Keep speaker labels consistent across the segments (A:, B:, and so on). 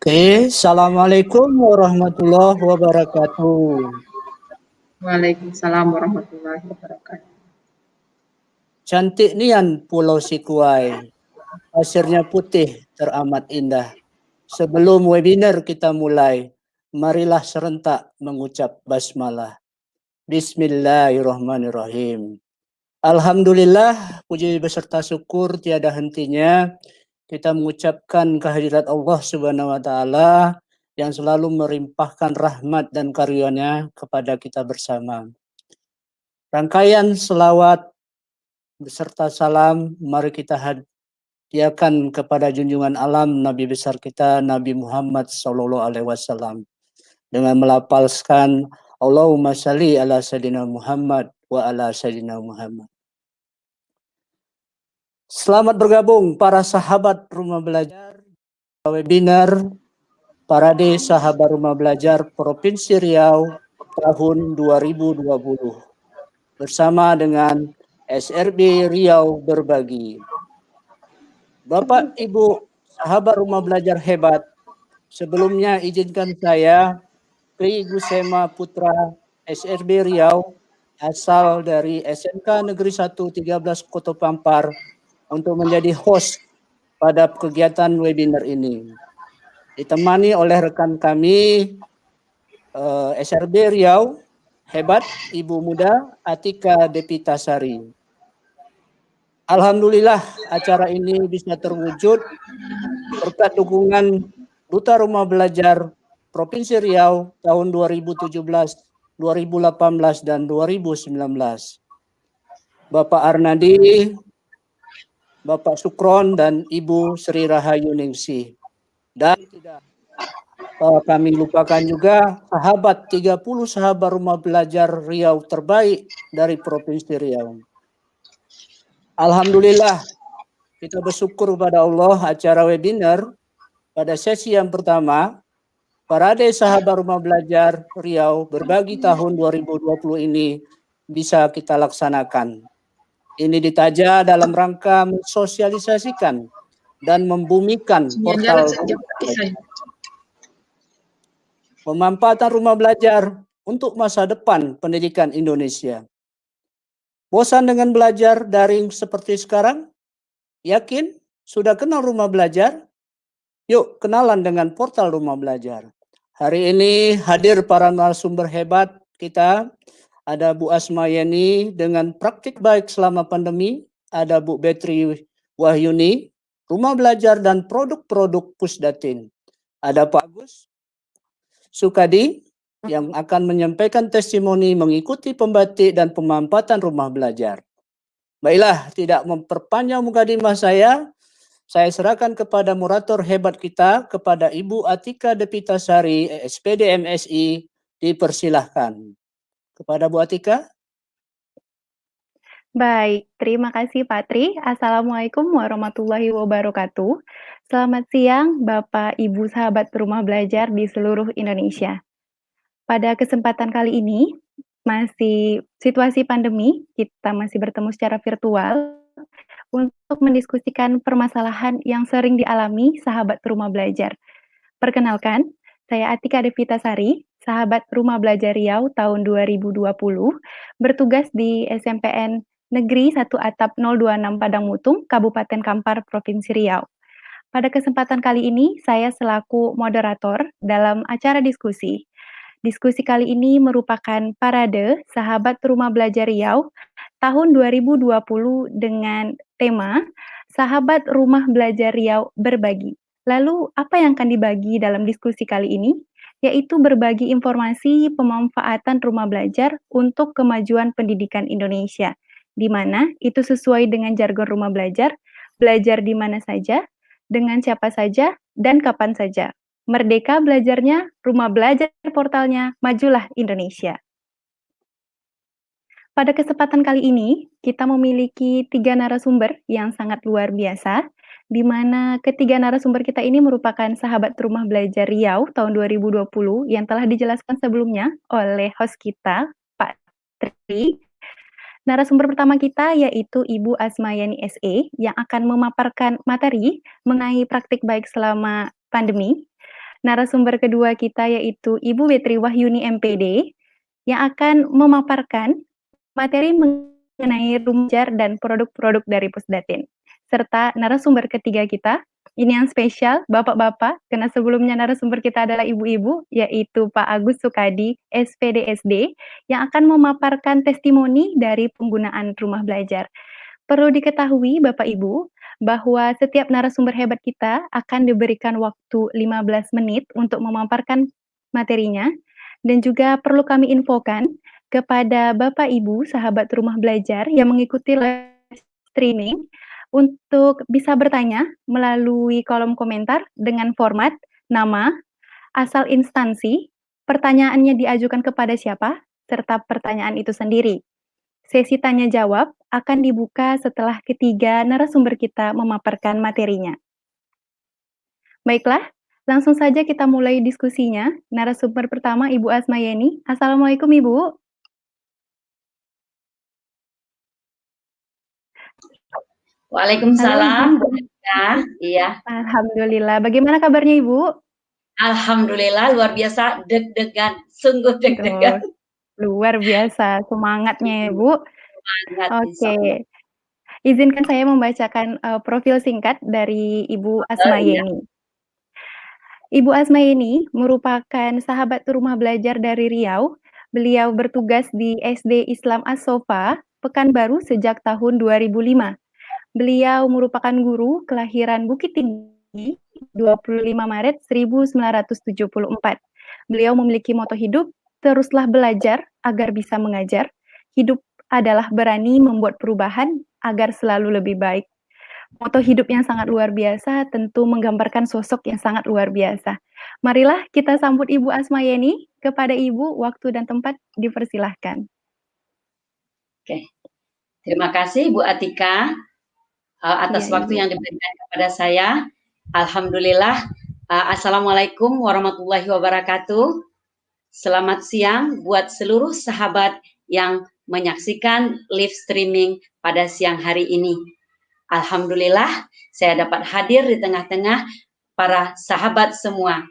A: Oke, Assalamualaikum warahmatullahi wabarakatuh.
B: Waalaikumsalam warahmatullahi wabarakatuh.
A: Cantik nian Pulau Sikuai, pasirnya putih teramat indah. Sebelum webinar kita mulai, marilah serentak mengucap basmalah. Bismillahirrahmanirrahim. Alhamdulillah, puji beserta syukur tiada hentinya. Kita mengucapkan kehadirat Allah Subhanahu wa Ta'ala yang selalu melimpahkan rahmat dan karunia-Nya kepada kita bersama. Rangkaian selawat beserta salam mari kita hadiahkan kepada junjungan alam Nabi besar kita Nabi Muhammad SAW dengan melafalkan Allahumma shalli ala sayyidina Muhammad wa ala sayyidina Muhammad. Selamat bergabung para sahabat Rumah Belajar webinar Parade Sahabat Rumah Belajar Provinsi Riau tahun 2020 bersama dengan SRB Riau Berbagi. Bapak Ibu sahabat Rumah Belajar hebat, sebelumnya izinkan saya Pri Gusema Putra SRB Riau asal dari SMK Negeri 1 13 Koto Pampar untuk menjadi host pada kegiatan webinar ini. Ditemani oleh rekan kami SRB Riau hebat, Ibu Muda Atika Depitasari. Alhamdulillah acara ini bisa terwujud berkat dukungan Duta Rumah Belajar Provinsi Riau tahun 2017, 2018, dan 2019. Bapak Arnadi, Bapak Sukron, dan Ibu Sri Rahayu Ningsih. Dan tidak kami lupakan juga sahabat 30 sahabat Rumah Belajar Riau terbaik dari Provinsi Riau. Alhamdulillah kita bersyukur kepada Allah acara webinar pada sesi yang pertama Parade Sahabat Rumah Belajar Riau Berbagi tahun 2020 ini bisa kita laksanakan. Ini ditaja dalam rangka mensosialisasikan dan membumikan portal pemanfaatan rumah belajar untuk masa depan pendidikan Indonesia. Bosan dengan belajar daring seperti sekarang? Yakin? Sudah kenal rumah belajar? Yuk kenalan dengan portal rumah belajar. Hari ini hadir para narasumber hebat kita. Ada Bu Asma Yeni dengan praktik baik selama pandemi. Ada Bu Betri Wahyuni, rumah belajar dan produk-produk Pusdatin. Ada Pak Agus Sukadi yang akan menyampaikan testimoni mengikuti pembatik dan pemanfaatan rumah belajar. Baiklah, tidak memperpanjang mukadimah saya serahkan kepada moderator hebat kita, kepada Ibu Atika Depitasari, SPD MSI, dipersilahkan. Kepada Bu Atika.
C: Baik, terima kasih Pak Tri. Assalamualaikum warahmatullahi wabarakatuh. Selamat siang Bapak Ibu sahabat rumah belajar di seluruh Indonesia. Pada kesempatan kali ini, masih situasi pandemi, kita masih bertemu secara virtual untuk mendiskusikan permasalahan yang sering dialami sahabat rumah belajar. Perkenalkan, saya Atika Devitasari, sahabat rumah belajar Riau tahun 2020, bertugas di SMPN Negeri 1 Atap 026 Padang Mutung, Kabupaten Kampar, Provinsi Riau. Pada kesempatan kali ini, saya selaku moderator dalam acara diskusi. Diskusi kali ini merupakan parade Sahabat Rumah Belajar Riau tahun 2020 dengan tema Sahabat Rumah Belajar Riau Berbagi. Lalu, apa yang akan dibagi dalam diskusi kali ini? Yaitu berbagi informasi pemanfaatan rumah belajar untuk kemajuan pendidikan Indonesia, di mana itu sesuai dengan jargon rumah belajar di mana saja, dengan siapa saja, dan kapan saja. Merdeka belajarnya, rumah belajar portalnya, majulah Indonesia. Pada kesempatan kali ini, kita memiliki 3 narasumber yang sangat luar biasa, di mana ketiga narasumber kita ini merupakan sahabat rumah belajar Riau tahun 2020 yang telah dijelaskan sebelumnya oleh host kita, Pak Tri. Narasumber pertama kita yaitu Ibu Asmayani SE yang akan memaparkan materi mengenai praktik baik selama pandemi. Narasumber kedua kita yaitu Ibu Betri Wahyuni MPD yang akan memaparkan materi mengenai rumjar dan produk-produk dari Pusdatin. Serta narasumber ketiga kita, ini yang spesial, Bapak-Bapak, karena sebelumnya narasumber kita adalah ibu-ibu, yaitu Pak Agus Sukadi, SPDSD, yang akan memaparkan testimoni dari penggunaan rumah belajar. Perlu diketahui Bapak Ibu, bahwa setiap narasumber hebat kita akan diberikan waktu 15 menit untuk memaparkan materinya, dan juga perlu kami infokan kepada Bapak Ibu sahabat rumah belajar yang mengikuti live streaming untuk bisa bertanya melalui kolom komentar dengan format nama, asal instansi, pertanyaannya diajukan kepada siapa, serta pertanyaan itu sendiri. Sesi tanya jawab akan dibuka setelah ketiga narasumber kita memaparkan materinya. Baiklah, langsung saja kita mulai diskusinya. Narasumber pertama Ibu Asmayani. Assalamualaikum Ibu.
D: Waalaikumsalam, Bu Atika. Iya.
C: Alhamdulillah. Bagaimana kabarnya Ibu?
D: Alhamdulillah, luar biasa, deg-degan, sungguh deg-degan.
C: Luar biasa semangatnya Ibu.
D: Semangat.
C: Oke. Izinkan saya membacakan profil singkat dari Ibu Asmayani. Ibu Asmayani merupakan sahabat rumah belajar dari Riau. Beliau bertugas di SD Islam As-Sofa, Pekanbaru sejak tahun 2005. Beliau merupakan guru kelahiran Bukit Tinggi 25 Maret 1974. Beliau memiliki moto hidup, teruslah belajar agar bisa mengajar. Hidup adalah berani membuat perubahan agar selalu lebih baik. Moto hidup yang sangat luar biasa tentu menggambarkan sosok yang sangat luar biasa. Marilah kita sambut Ibu Asmayani. Kepada Ibu, waktu dan tempat dipersilahkan.
D: Oke. Terima kasih Bu Atika atas waktu yang diberikan kepada saya. Alhamdulillah. Assalamualaikum warahmatullahi wabarakatuh. Selamat siang buat seluruh sahabat yang menyaksikan live streaming pada siang hari ini. Alhamdulillah, saya dapat hadir di tengah-tengah para sahabat semua.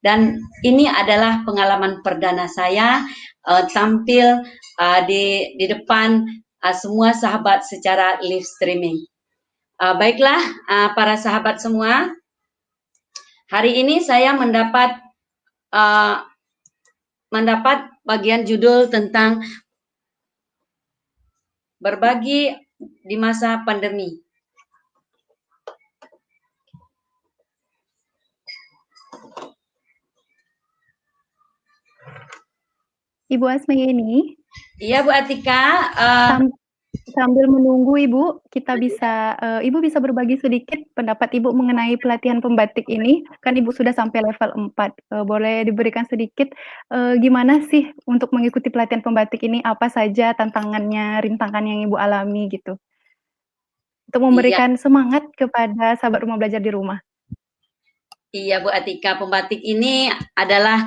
D: Dan ini adalah pengalaman perdana saya tampil di depan semua sahabat secara live streaming. Baiklah, para sahabat semua, hari ini saya mendapat bagian judul tentang berbagi di masa pandemi.
C: Ibu Asmayani.
D: Iya Bu Atika.
C: Sambil menunggu Ibu, kita bisa Ibu bisa berbagi sedikit pendapat Ibu mengenai pelatihan pembatik ini. Kan Ibu sudah sampai level 4. Boleh diberikan sedikit gimana sih untuk mengikuti pelatihan pembatik ini? Apa saja tantangannya, rintangan yang Ibu alami gitu? Untuk
D: Iya,
C: memberikan semangat kepada sahabat rumah belajar di rumah.
D: iya Bu Atika, pembatik ini adalah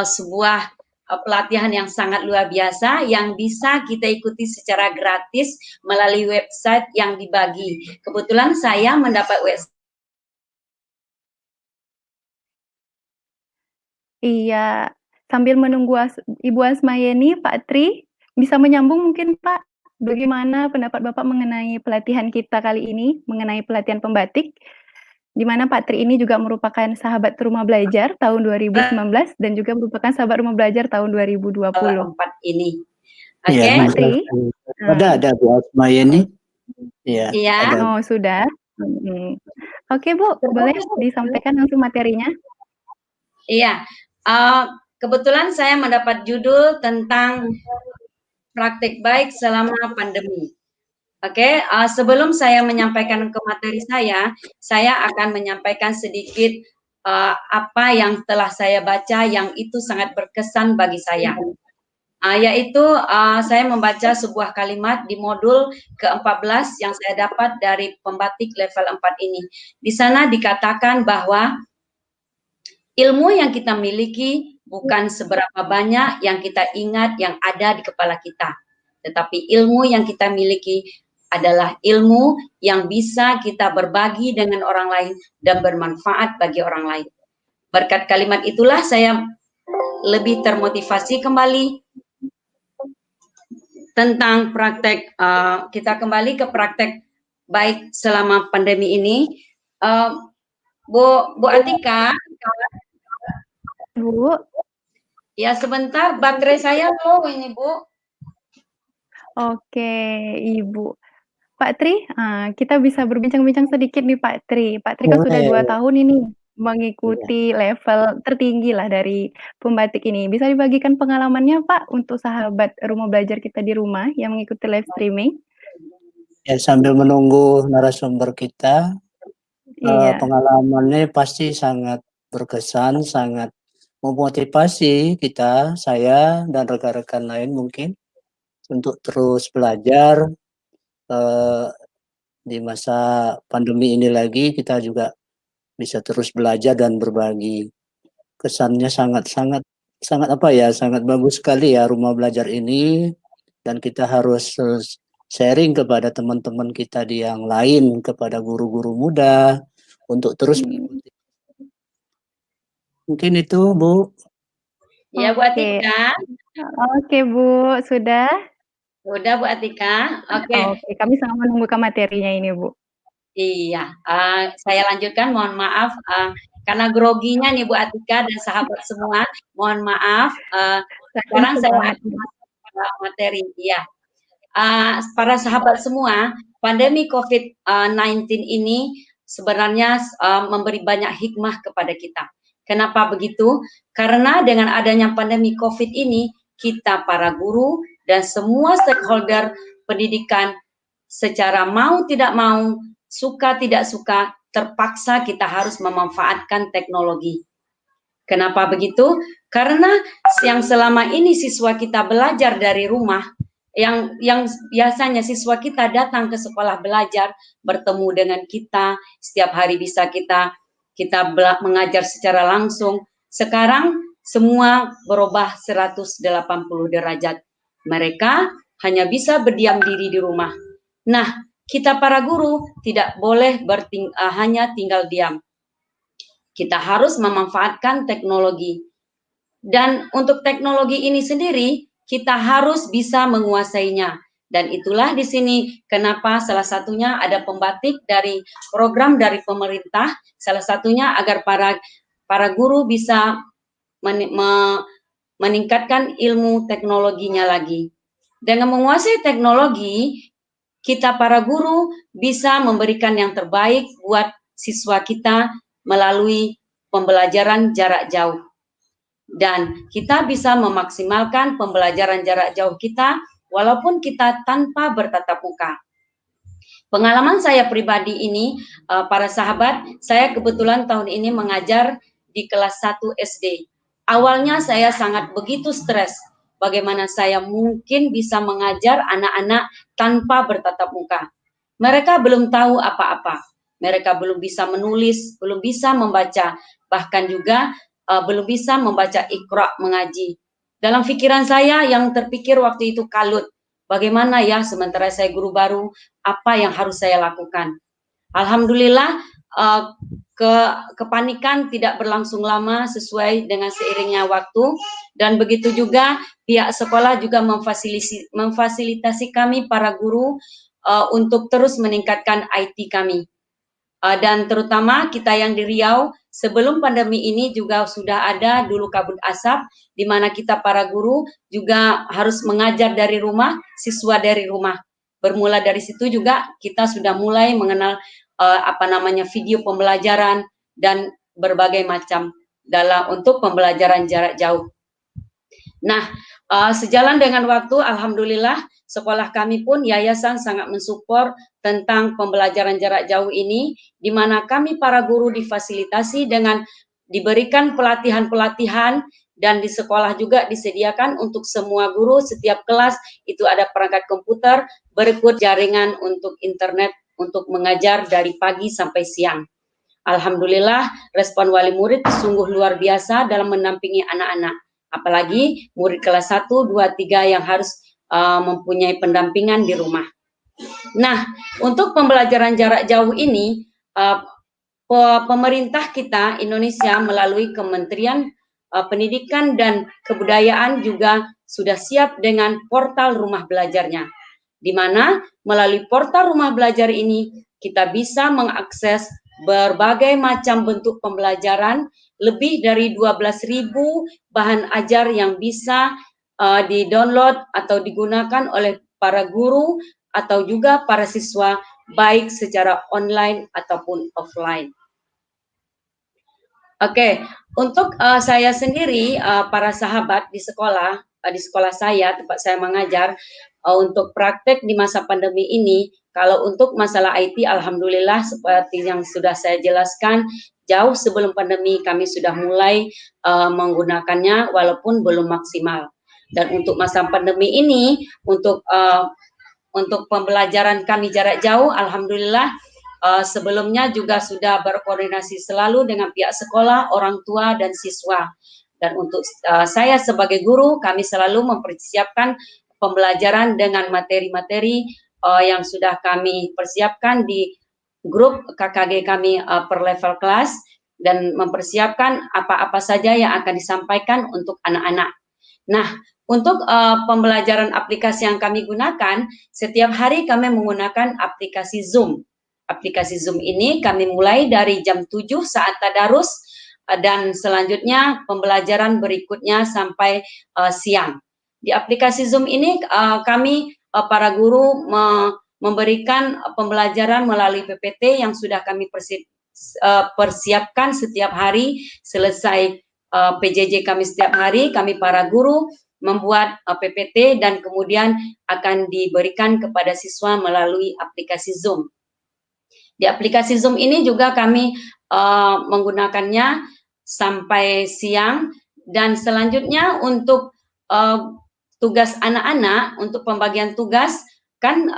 D: sebuah pelatihan yang sangat luar biasa yang bisa kita ikuti secara gratis melalui website yang dibagi. Kebetulan saya mendapat website.
C: Iya, sambil menunggu Ibu Asmayeni, Pak Tri, bisa menyambung mungkin Pak, bagaimana pendapat Bapak mengenai pelatihan kita kali ini, mengenai pelatihan pembatik, di mana Pak Tri ini juga merupakan sahabat rumah belajar tahun 2019 dan juga merupakan sahabat rumah belajar tahun 2020.
D: Tempat ini. Oke,
A: Iya,
C: Pak Tri.
A: ada Bu Asmayeni. Iya,
D: Iya.
A: ada.
C: Oh, sudah. Oke, Bu, boleh disampaikan langsung materinya?
D: Iya, kebetulan saya mendapat judul tentang praktek baik selama pandemi. Oke, sebelum saya menyampaikan ke materi saya akan menyampaikan sedikit apa yang telah saya baca yang itu sangat berkesan bagi saya. Yaitu saya membaca sebuah kalimat di modul ke-14 yang saya dapat dari pembatik level 4 ini. Di sana dikatakan bahwa ilmu yang kita miliki bukan seberapa banyak yang kita ingat yang ada di kepala kita. Tetapi ilmu yang kita miliki adalah ilmu yang bisa kita berbagi dengan orang lain dan bermanfaat bagi orang lain. Berkat kalimat itulah saya lebih termotivasi kembali tentang praktek. Kita kembali ke praktek baik selama pandemi ini. Bu Atika.
C: Bu.
D: Ya sebentar, baterai saya low ini Bu.
C: Oke, Ibu. Pak Tri, kita bisa berbincang-bincang sedikit nih Pak Tri. Pak Tri kan sudah 2 tahun ini mengikuti level tertinggi lah dari pembatik ini. Bisa dibagikan pengalamannya Pak untuk sahabat rumah belajar kita di rumah yang mengikuti live streaming?
A: Ya, sambil menunggu narasumber kita,
C: Iya.
A: pengalamannya pasti sangat berkesan, sangat memotivasi kita, saya dan rekan-rekan lain mungkin untuk terus belajar di masa pandemi ini lagi. Kita juga bisa terus belajar dan berbagi. Kesannya sangat apa ya, sangat bagus sekali ya rumah belajar ini, dan kita harus sharing kepada teman-teman kita di yang lain, kepada guru-guru muda untuk terus mengikuti. Mungkin itu Bu.
D: Ya Bu Atika.
C: Oke Bu, sudah?
D: Sudah Bu Atika. Oke.
C: Oke, kami sangat menunggu ke materinya ini Bu.
D: Iya, saya lanjutkan, mohon maaf karena groginya nih Bu Atika dan sahabat semua, mohon maaf. Sekarang saya akan masuk ke materi. Iya, para sahabat semua, pandemi COVID-19 ini sebenarnya memberi banyak hikmah kepada kita. Kenapa begitu? Karena dengan adanya pandemi COVID ini, kita para guru dan semua stakeholder pendidikan secara mau tidak mau, suka tidak suka, terpaksa kita harus memanfaatkan teknologi. Kenapa begitu? Karena yang selama ini siswa kita belajar dari rumah, yang biasanya siswa kita datang ke sekolah belajar, bertemu dengan kita, setiap hari bisa kita mengajar secara langsung. Sekarang semua berubah 180 derajat. Mereka hanya bisa berdiam diri di rumah. Nah, kita para guru tidak boleh hanya tinggal diam. Kita harus memanfaatkan teknologi. Dan untuk teknologi ini sendiri, kita harus bisa menguasainya. Dan itulah di sini kenapa salah satunya ada pembatik dari program dari pemerintah, salah satunya agar para guru bisa meningkatkan ilmu teknologinya lagi. Dengan menguasai teknologi, kita para guru bisa memberikan yang terbaik buat siswa kita melalui pembelajaran jarak jauh. Dan kita bisa memaksimalkan pembelajaran jarak jauh kita walaupun kita tanpa bertatap muka. Pengalaman saya pribadi ini, para sahabat, saya kebetulan tahun ini mengajar di kelas 1 SD. Awalnya saya sangat begitu stres, bagaimana saya mungkin bisa mengajar anak-anak tanpa bertatap muka. Mereka belum tahu apa-apa, mereka belum bisa menulis, belum bisa membaca, bahkan juga belum bisa membaca Iqra mengaji. Dalam pikiran saya yang terpikir waktu itu kalut, bagaimana ya sementara saya guru baru, apa yang harus saya lakukan? Alhamdulillah kepanikan tidak berlangsung lama sesuai dengan seiringnya waktu, dan begitu juga pihak sekolah juga memfasilitasi kami para guru untuk terus meningkatkan IT kami. Dan terutama kita yang di Riau, sebelum pandemi ini juga sudah ada dulu kabut asap, di mana kita para guru juga harus mengajar dari rumah, siswa dari rumah. Bermula dari situ juga kita sudah mulai mengenal video pembelajaran dan berbagai macam untuk pembelajaran jarak jauh. Nah, sejalan dengan waktu, alhamdulillah sekolah kami pun yayasan sangat mensupport tentang pembelajaran jarak jauh ini, di mana kami para guru difasilitasi dengan diberikan pelatihan-pelatihan, dan di sekolah juga disediakan untuk semua guru setiap kelas itu ada perangkat komputer, berikut jaringan untuk internet untuk mengajar dari pagi sampai siang. Alhamdulillah respon wali murid sungguh luar biasa dalam mendampingi anak-anak. Apalagi murid kelas 1, 2, 3 yang harus mempunyai pendampingan di rumah. Nah, untuk pembelajaran jarak jauh ini, pemerintah kita Indonesia melalui Kementerian Pendidikan dan Kebudayaan juga sudah siap dengan portal rumah belajarnya, di mana melalui portal rumah belajar ini kita bisa mengakses berbagai macam bentuk pembelajaran, lebih dari 12.000 bahan ajar yang bisa di-download atau digunakan oleh para guru atau juga para siswa, baik secara online ataupun offline. Oke, untuk saya sendiri, para sahabat di sekolah saya, tempat saya mengajar, untuk praktek di masa pandemi ini, kalau untuk masalah IT, alhamdulillah seperti yang sudah saya jelaskan, jauh sebelum pandemi kami sudah mulai menggunakannya walaupun belum maksimal. Dan untuk masa pandemi ini, untuk pembelajaran kami jarak jauh, alhamdulillah sebelumnya juga sudah berkoordinasi selalu dengan pihak sekolah, orang tua, dan siswa. Dan untuk saya sebagai guru, kami selalu mempersiapkan pembelajaran dengan materi-materi yang sudah kami persiapkan di grup KKG kami per level kelas, dan mempersiapkan apa-apa saja yang akan disampaikan untuk anak-anak. Nah, untuk pembelajaran aplikasi yang kami gunakan, setiap hari kami menggunakan aplikasi Zoom. Aplikasi Zoom ini kami mulai dari jam 7 saat tadarus, dan selanjutnya pembelajaran berikutnya sampai siang. Di aplikasi Zoom ini kami para guru memberikan pembelajaran melalui PPT yang sudah kami persiapkan setiap hari. Selesai PJJ kami setiap hari, kami para guru membuat PPT dan kemudian akan diberikan kepada siswa melalui aplikasi Zoom. Di aplikasi Zoom ini juga kami menggunakannya sampai siang, dan selanjutnya untuk tugas anak-anak, untuk pembagian tugas, kan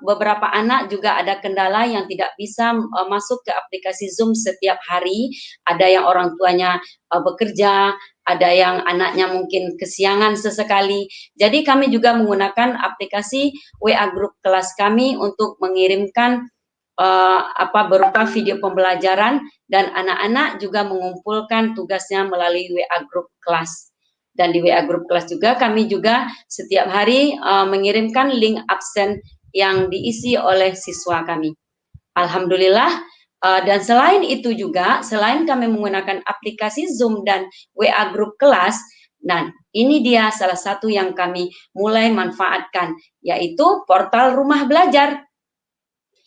D: beberapa anak juga ada kendala yang tidak bisa masuk ke aplikasi Zoom setiap hari. Ada yang orang tuanya bekerja, ada yang anaknya mungkin kesiangan sesekali. Jadi kami juga menggunakan aplikasi WA Group kelas kami untuk mengirimkan berupa video pembelajaran, dan anak-anak juga mengumpulkan tugasnya melalui WA Group kelas. Dan di WA Group kelas juga kami juga setiap hari mengirimkan link absen yang diisi oleh siswa kami. Alhamdulillah. Dan selain itu juga, selain kami menggunakan aplikasi Zoom dan WA Group kelas, nah ini dia salah satu yang kami mulai manfaatkan, yaitu portal rumah belajar.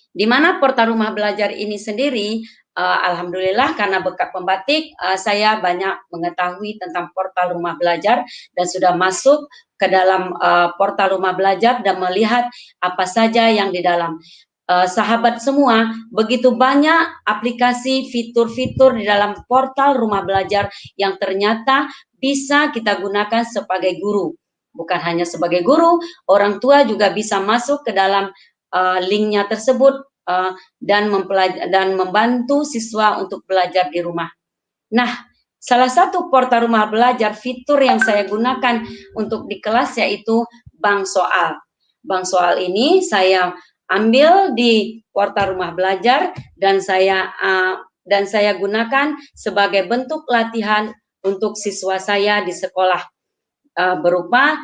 D: Di mana portal rumah belajar ini sendiri, alhamdulillah karena berkat pembatik, saya banyak mengetahui tentang portal rumah belajar dan sudah masuk ke dalam portal Rumah Belajar dan melihat apa saja yang di dalam. Sahabat semua, begitu banyak aplikasi fitur-fitur di dalam portal Rumah Belajar yang ternyata bisa kita gunakan sebagai guru. Bukan hanya sebagai guru, orang tua juga bisa masuk ke dalam linknya tersebut dan membantu siswa untuk belajar di rumah. Nah, salah satu portal Rumah Belajar fitur yang saya gunakan untuk di kelas yaitu Bank Soal. Bank Soal ini saya ambil di portal Rumah Belajar dan saya gunakan sebagai bentuk latihan untuk siswa saya di sekolah. Berupa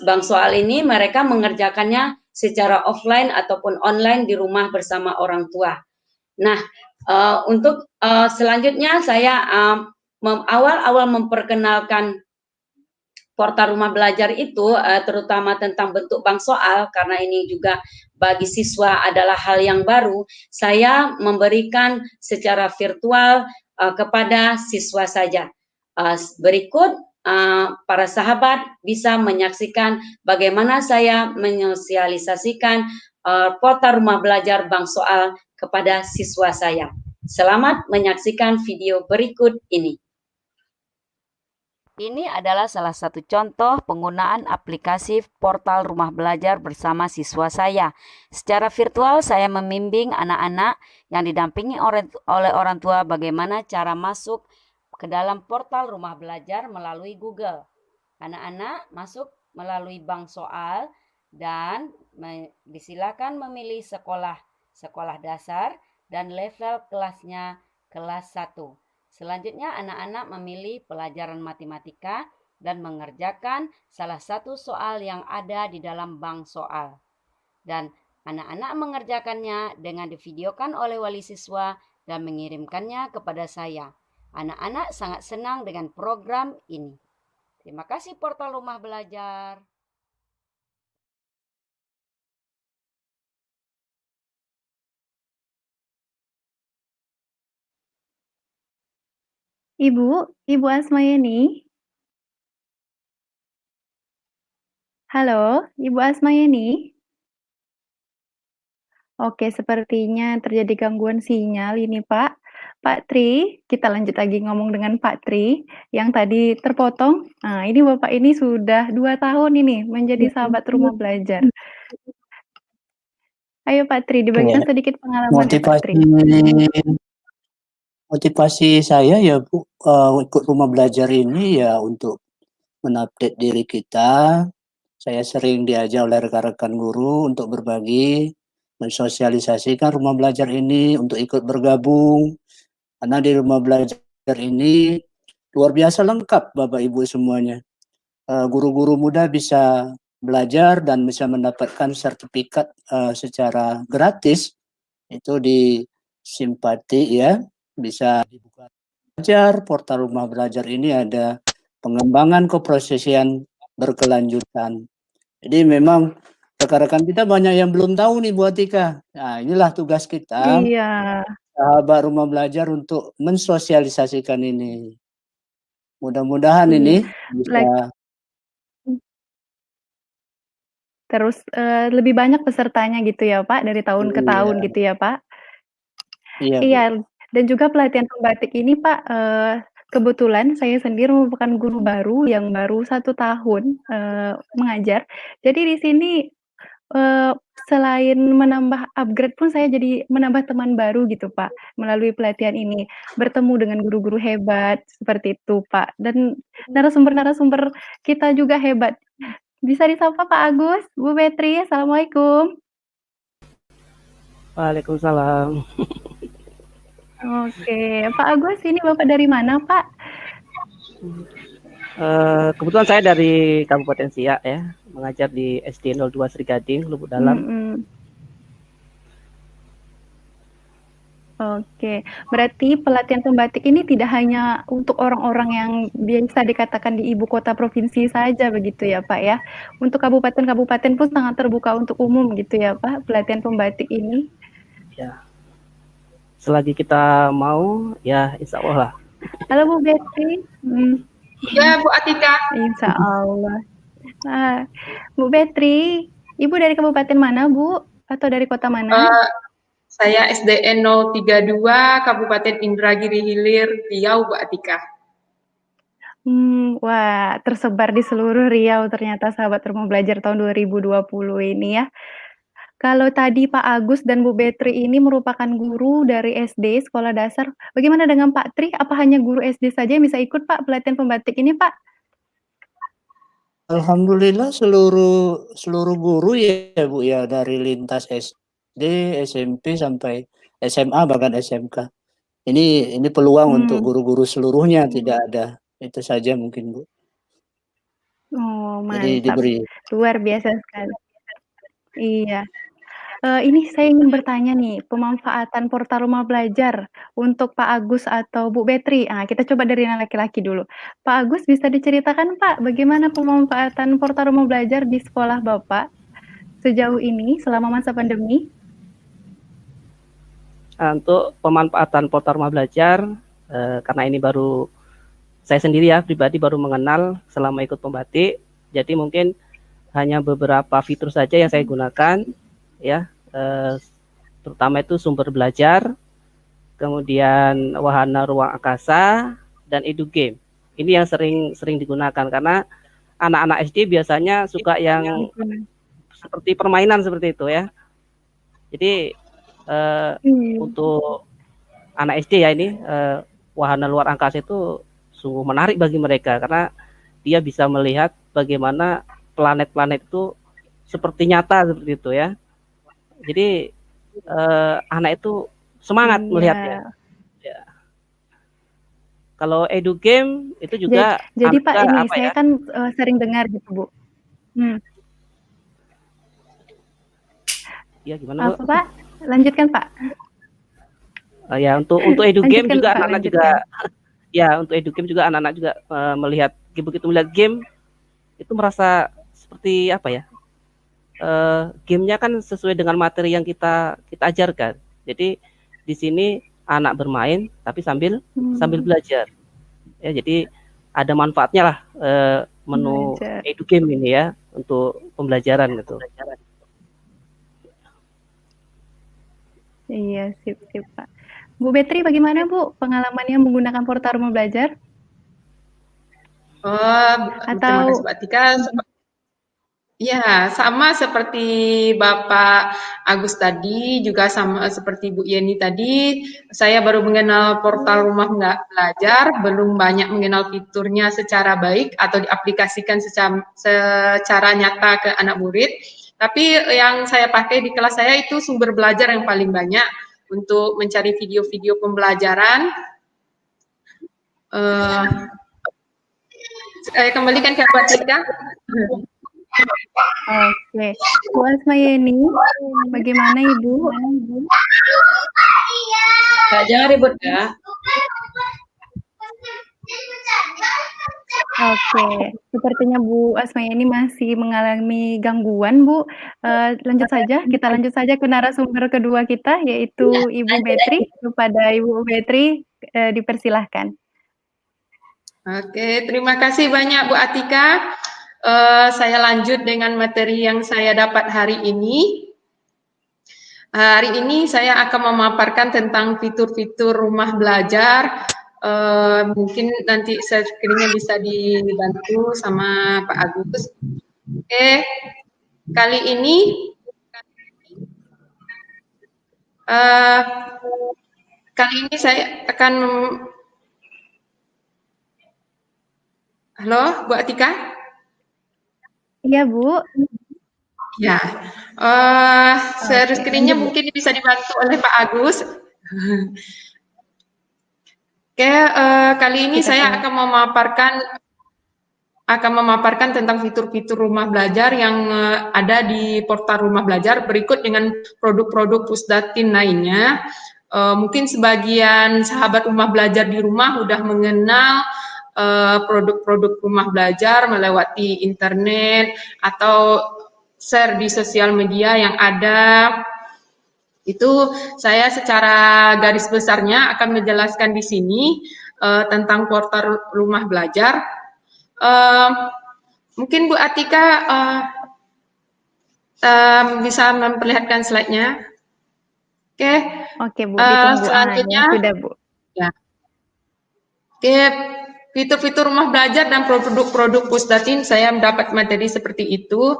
D: Bank Soal ini mereka mengerjakannya secara offline ataupun online di rumah bersama orang tua. Nah, untuk selanjutnya saya awal-awal memperkenalkan portal Rumah Belajar itu terutama tentang bentuk bank soal, karena ini juga bagi siswa adalah hal yang baru, saya memberikan secara virtual kepada siswa saja. Berikut para sahabat bisa menyaksikan bagaimana saya menyosialisasikan portal Rumah Belajar bank soal kepada siswa saya. Selamat menyaksikan video berikut ini. Ini adalah salah satu contoh penggunaan aplikasi portal Rumah Belajar bersama siswa saya. Secara virtual saya membimbing anak-anak yang didampingi oleh orang tua bagaimana cara masuk ke dalam portal Rumah Belajar melalui Google. Anak-anak masuk melalui bank soal dan disilakan memilih sekolah dasar dan level kelasnya kelas 1. Selanjutnya anak-anak memilih pelajaran matematika dan mengerjakan salah satu soal yang ada di dalam bank soal. Dan anak-anak mengerjakannya dengan divideokan oleh wali siswa dan mengirimkannya kepada saya. Anak-anak sangat senang dengan program ini. Terima kasih portal Rumah Belajar.
C: Ibu Asmayeni. Halo, Ibu Asmayeni. Oke, sepertinya terjadi gangguan sinyal ini, Pak. Pak Tri, kita lanjut lagi ngomong dengan Pak Tri yang tadi terpotong. Nah, ini Bapak ini sudah 2 tahun ini menjadi sahabat Rumah Belajar. Ayo Pak Tri, dibagikan sedikit pengalamannya Pak Tri.
A: Motivasi saya ya Bu, ikut Rumah Belajar ini ya untuk mengupdate diri kita. Saya sering diajak oleh rekan-rekan guru untuk berbagi, mensosialisasikan Rumah Belajar ini untuk ikut bergabung. Karena di Rumah Belajar ini luar biasa lengkap Bapak Ibu semuanya. Guru-guru muda bisa belajar dan bisa mendapatkan sertifikat secara gratis. Itu di Simpati ya. Bisa dibuka belajar. Portal Rumah Belajar ini ada pengembangan keprofesian berkelanjutan. Jadi memang rekan-rekan kita banyak yang belum tahu nih Bu Atika. Nah, inilah tugas kita.
C: Iya.
A: Sahabat Rumah Belajar untuk mensosialisasikan ini. Mudah-mudahan ini bisa
C: terus lebih banyak pesertanya gitu ya Pak, dari tahun ke tahun gitu ya Pak? Iya, dan juga pelatihan pembatik ini Pak, kebetulan saya sendiri merupakan guru baru yang baru 1 tahun mengajar. Jadi di sini selain menambah upgrade pun saya jadi menambah teman baru gitu Pak, melalui pelatihan ini. Bertemu dengan guru-guru hebat, seperti itu Pak. Dan narasumber-narasumber kita juga hebat. Bisa disapa Pak Agus, Bu Betri, Assalamualaikum.
E: Waalaikumsalam.
C: Oke, Pak Agus, ini Bapak dari mana Pak?
E: Kebetulan saya dari Kabupaten Siak ya, mengajar di SD 02 Sri Gading, Lubuk Dalam.
C: Oke, berarti pelatihan pembatik ini tidak hanya untuk orang-orang yang biasa dikatakan di ibu kota provinsi saja begitu ya Pak ya? Untuk kabupaten-kabupaten pun sangat terbuka untuk umum gitu ya Pak, pelatihan pembatik ini?
E: Ya, selagi kita mau, ya insya Allah lah.
C: Halo Bu Betty.
B: Ya Bu Atika.
C: Insya Allah. Bu Betri, Ibu dari kabupaten mana, Bu? Atau dari kota mana?
B: Saya SDN 032 Kabupaten Indragiri Hilir, Riau, Bu Atika.
C: Wah, tersebar di seluruh Riau ternyata sahabat rumah belajar tahun 2020 ini ya. Kalau tadi Pak Agus dan Bu Betri ini merupakan guru dari SD, sekolah dasar. Bagaimana dengan Pak Tri? Apa hanya guru SD saja yang bisa ikut, Pak, pelatihan pembatik ini, Pak?
A: Alhamdulillah seluruh guru ya Bu ya, dari lintas SD, SMP sampai SMA bahkan SMK. Ini peluang untuk guru-guru seluruhnya, tidak ada. Itu saja mungkin Bu.
C: Oh,
A: Jadi
C: mantap.
A: diberi.
C: Luar biasa sekali. Iya. Ini saya ingin bertanya nih, pemanfaatan portal rumah belajar untuk Pak Agus atau Bu Betri. Kita coba dari yang laki-laki dulu. Pak Agus, bisa diceritakan Pak, bagaimana pemanfaatan portal rumah belajar di sekolah Bapak sejauh ini selama masa pandemi?
E: Untuk pemanfaatan portal rumah belajar, karena ini baru saya sendiri ya pribadi baru mengenal selama ikut pembatik, jadi mungkin hanya beberapa fitur saja yang saya gunakan ya, terutama itu sumber belajar, kemudian wahana ruang angkasa, dan EduGame. Ini yang sering digunakan karena anak-anak SD biasanya suka yang seperti permainan seperti itu ya. Jadi untuk anak SD ya ini wahana luar angkasa itu sungguh menarik bagi mereka karena dia bisa melihat bagaimana planet-planet itu seperti nyata seperti itu ya. Jadi anak itu semangat melihatnya. Ya. Kalau EduGame itu juga
C: jadi Pak, ini
E: apa
C: saya
E: ya?
C: kan sering dengar gitu Bu.
E: Ya gimana Bu?
C: Apa Pak? Lanjutkan Pak.
E: Ya untuk EduGame juga
C: Pak,
E: anak-anak juga ya untuk EduGame juga anak-anak juga melihat begitu melihat game itu merasa seperti apa ya? Gamenya kan sesuai dengan materi yang kita ajarkan. Jadi di sini anak bermain tapi sambil belajar. Ya jadi ada manfaatnya lah menu EduGame ini ya untuk pembelajaran itu.
C: Iya, sip Pak. Bu Betri, bagaimana Bu pengalamannya menggunakan portal rumah belajar?
B: Terima kasih Mbak Tika. Ya, sama seperti Bapak Agus tadi, juga sama seperti Bu Yeni tadi, saya baru mengenal portal rumah belajar, belum banyak mengenal fiturnya secara baik atau diaplikasikan secara nyata ke anak murid. Tapi yang saya pakai di kelas saya itu sumber belajar yang paling banyak untuk mencari video-video pembelajaran. Saya kembalikan ke Mbak Tika.
C: Oke, Bu Asmayeni, bagaimana Ibu?
D: Jangan ribut ya.
C: Oke, sepertinya Bu Asmayeni masih mengalami gangguan Bu. Kita lanjut saja ke narasumber kedua kita, yaitu Ibu Betri. Kepada Ibu Betri, dipersilahkan.
B: Oke, terima kasih banyak Bu Atika. Saya lanjut dengan materi yang saya dapat hari ini. Hari ini saya akan memaparkan tentang fitur-fitur rumah belajar. Mungkin nanti screen-nya bisa dibantu sama Pak Agus. Oke, kali ini saya akan Halo, Bu Atika?
C: Iya, Bu.
B: Ya, share screen-nya mungkin bisa dibantu oleh Pak Agus. Oke, kali ini saya akan memaparkan tentang fitur-fitur rumah belajar yang ada di portal rumah belajar berikut dengan produk-produk Pusdatin lainnya. Mungkin sebagian sahabat rumah belajar di rumah sudah mengenal produk-produk rumah belajar melewati internet atau share di sosial media yang ada. Itu saya secara garis besarnya akan menjelaskan di sini tentang portal rumah belajar. Mungkin Bu Atika bisa memperlihatkan slide-nya. Oke.
C: Oke Bu, ditunggu.
B: Selanjutnya
C: sudah Bu.
B: ya. Oke, fitur-fitur rumah belajar dan produk-produk Pusdatin saya mendapat materi seperti itu.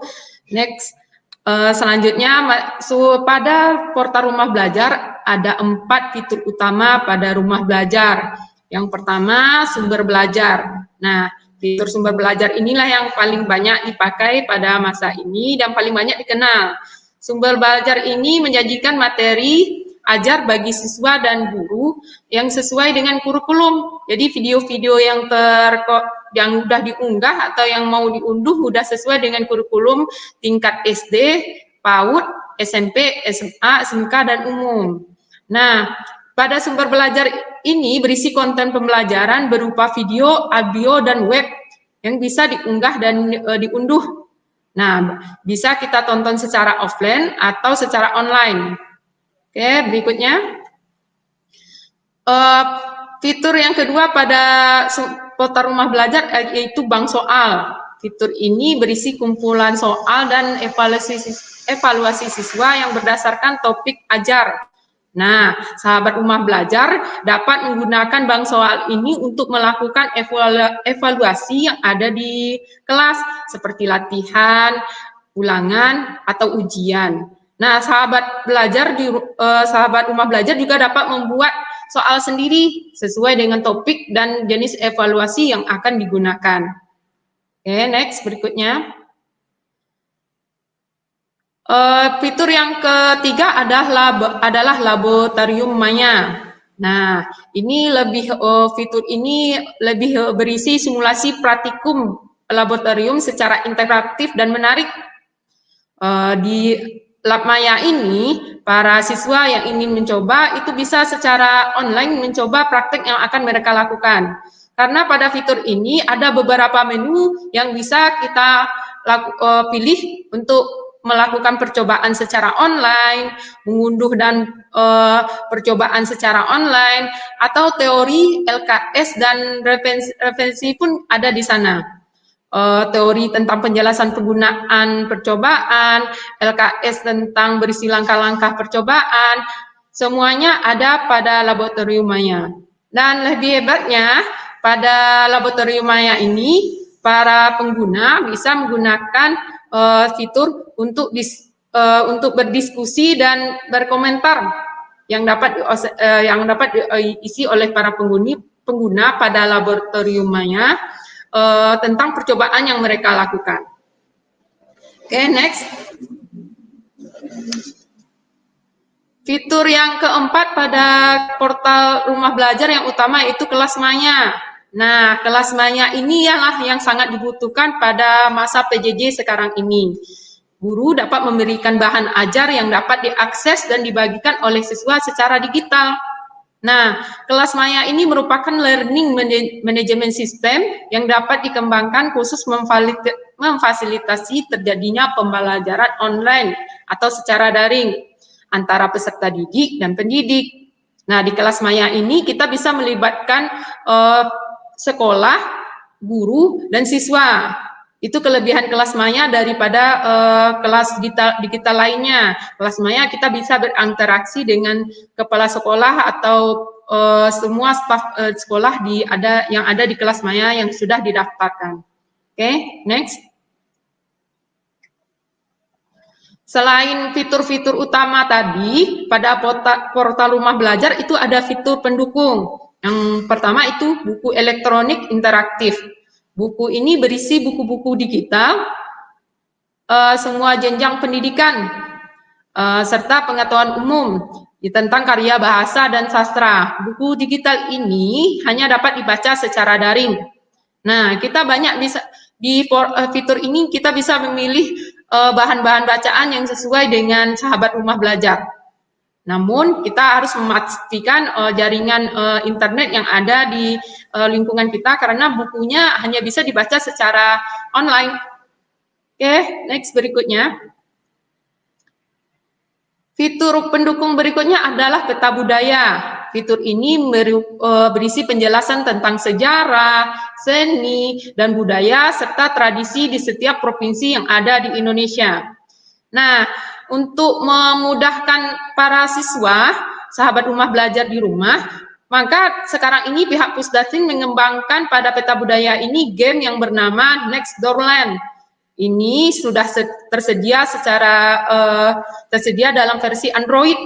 B: Next, selanjutnya pada portal rumah belajar ada 4 fitur utama pada rumah belajar. Yang pertama, sumber belajar. Nah, fitur sumber belajar inilah yang paling banyak dipakai pada masa ini dan paling banyak dikenal. Sumber belajar ini menjanjikan materi ajar bagi siswa dan guru yang sesuai dengan kurikulum. Jadi video-video yang udah diunggah atau yang mau diunduh udah sesuai dengan kurikulum tingkat SD, PAUD, SMP, SMA, SMK dan umum. Nah, pada sumber belajar ini berisi konten pembelajaran berupa video, audio, dan web yang bisa diunggah dan diunduh. Nah, bisa kita tonton secara offline atau secara online. Oke, berikutnya. Fitur yang kedua pada portal rumah belajar yaitu bank soal. Fitur ini berisi kumpulan soal dan evaluasi siswa yang berdasarkan topik ajar. Nah, sahabat rumah belajar dapat menggunakan bank soal ini untuk melakukan evaluasi yang ada di kelas, seperti latihan, ulangan, atau ujian. Nah, sahabat rumah belajar juga dapat membuat soal sendiri sesuai dengan topik dan jenis evaluasi yang akan digunakan. Oke, next berikutnya. Fitur yang ketiga adalah laboratorium maya. Nah, ini fitur ini lebih berisi simulasi praktikum laboratorium secara interaktif dan menarik. Di Lab Maya ini, para siswa yang ingin mencoba itu bisa secara online mencoba praktek yang akan mereka lakukan. Karena pada fitur ini ada beberapa menu yang bisa kita pilih untuk melakukan percobaan secara online, mengunduh dan percobaan secara online, atau teori, LKS, dan referensi pun ada di sana. Teori tentang penjelasan penggunaan percobaan, LKS tentang berisi langkah-langkah percobaan, semuanya ada pada laboratorium maya. Dan lebih hebatnya, pada laboratorium maya ini, para pengguna bisa menggunakan fitur untuk berdiskusi dan berkomentar yang dapat diisi oleh para pengguna pada laboratorium maya tentang percobaan yang mereka lakukan. Oke, next. Fitur yang keempat pada portal rumah belajar yang utama itu kelas maya. Nah, kelas maya ini ialah yang sangat dibutuhkan pada masa PJJ sekarang ini. Guru dapat memberikan bahan ajar yang dapat diakses dan dibagikan oleh siswa secara digital. Nah, kelas maya ini merupakan learning management system yang dapat dikembangkan khusus memfasilitasi terjadinya pembelajaran online atau secara daring antara peserta didik dan pendidik. Nah, di kelas maya ini kita bisa melibatkan sekolah, guru, dan siswa. Itu kelebihan kelas maya daripada kelas digital lainnya. Kelas maya kita bisa berinteraksi dengan kepala sekolah atau semua staf sekolah yang ada di kelas maya yang sudah didaftarkan. Oke, next. Selain fitur-fitur utama tadi, pada portal rumah belajar itu ada fitur pendukung. Yang pertama itu buku elektronik interaktif. Buku ini berisi buku-buku digital, semua jenjang pendidikan, serta pengetahuan umum tentang karya bahasa dan sastra. Buku digital ini hanya dapat dibaca secara daring. Nah, kita banyak bisa di fitur ini kita bisa memilih bahan-bahan bacaan yang sesuai dengan sahabat rumah belajar. Namun kita harus memastikan jaringan internet yang ada di lingkungan kita karena bukunya hanya bisa dibaca secara online. Oke, next berikutnya. Fitur pendukung berikutnya adalah peta budaya. fitur ini berisi penjelasan tentang sejarah, seni, dan budaya, serta tradisi di setiap provinsi yang ada di Indonesia. Nah, untuk memudahkan para siswa, sahabat rumah belajar di rumah, maka sekarang ini pihak Pusdatin mengembangkan pada peta budaya ini game yang bernama Next Door Land. Ini sudah tersedia tersedia dalam versi Android.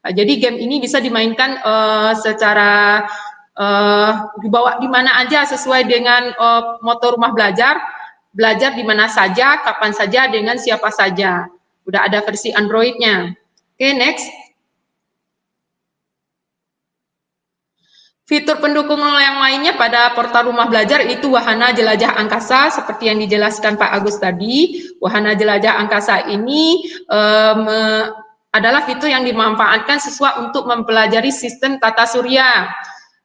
B: Jadi game ini bisa dimainkan secara dibawa di mana aja sesuai dengan moto rumah belajar di mana saja, kapan saja, dengan siapa saja. Udah ada versi Android-nya. Oke, next. Fitur pendukung yang lainnya pada portal rumah belajar itu wahana jelajah angkasa, seperti yang dijelaskan Pak Agus tadi. Wahana jelajah angkasa ini adalah fitur yang dimanfaatkan siswa untuk mempelajari sistem tata surya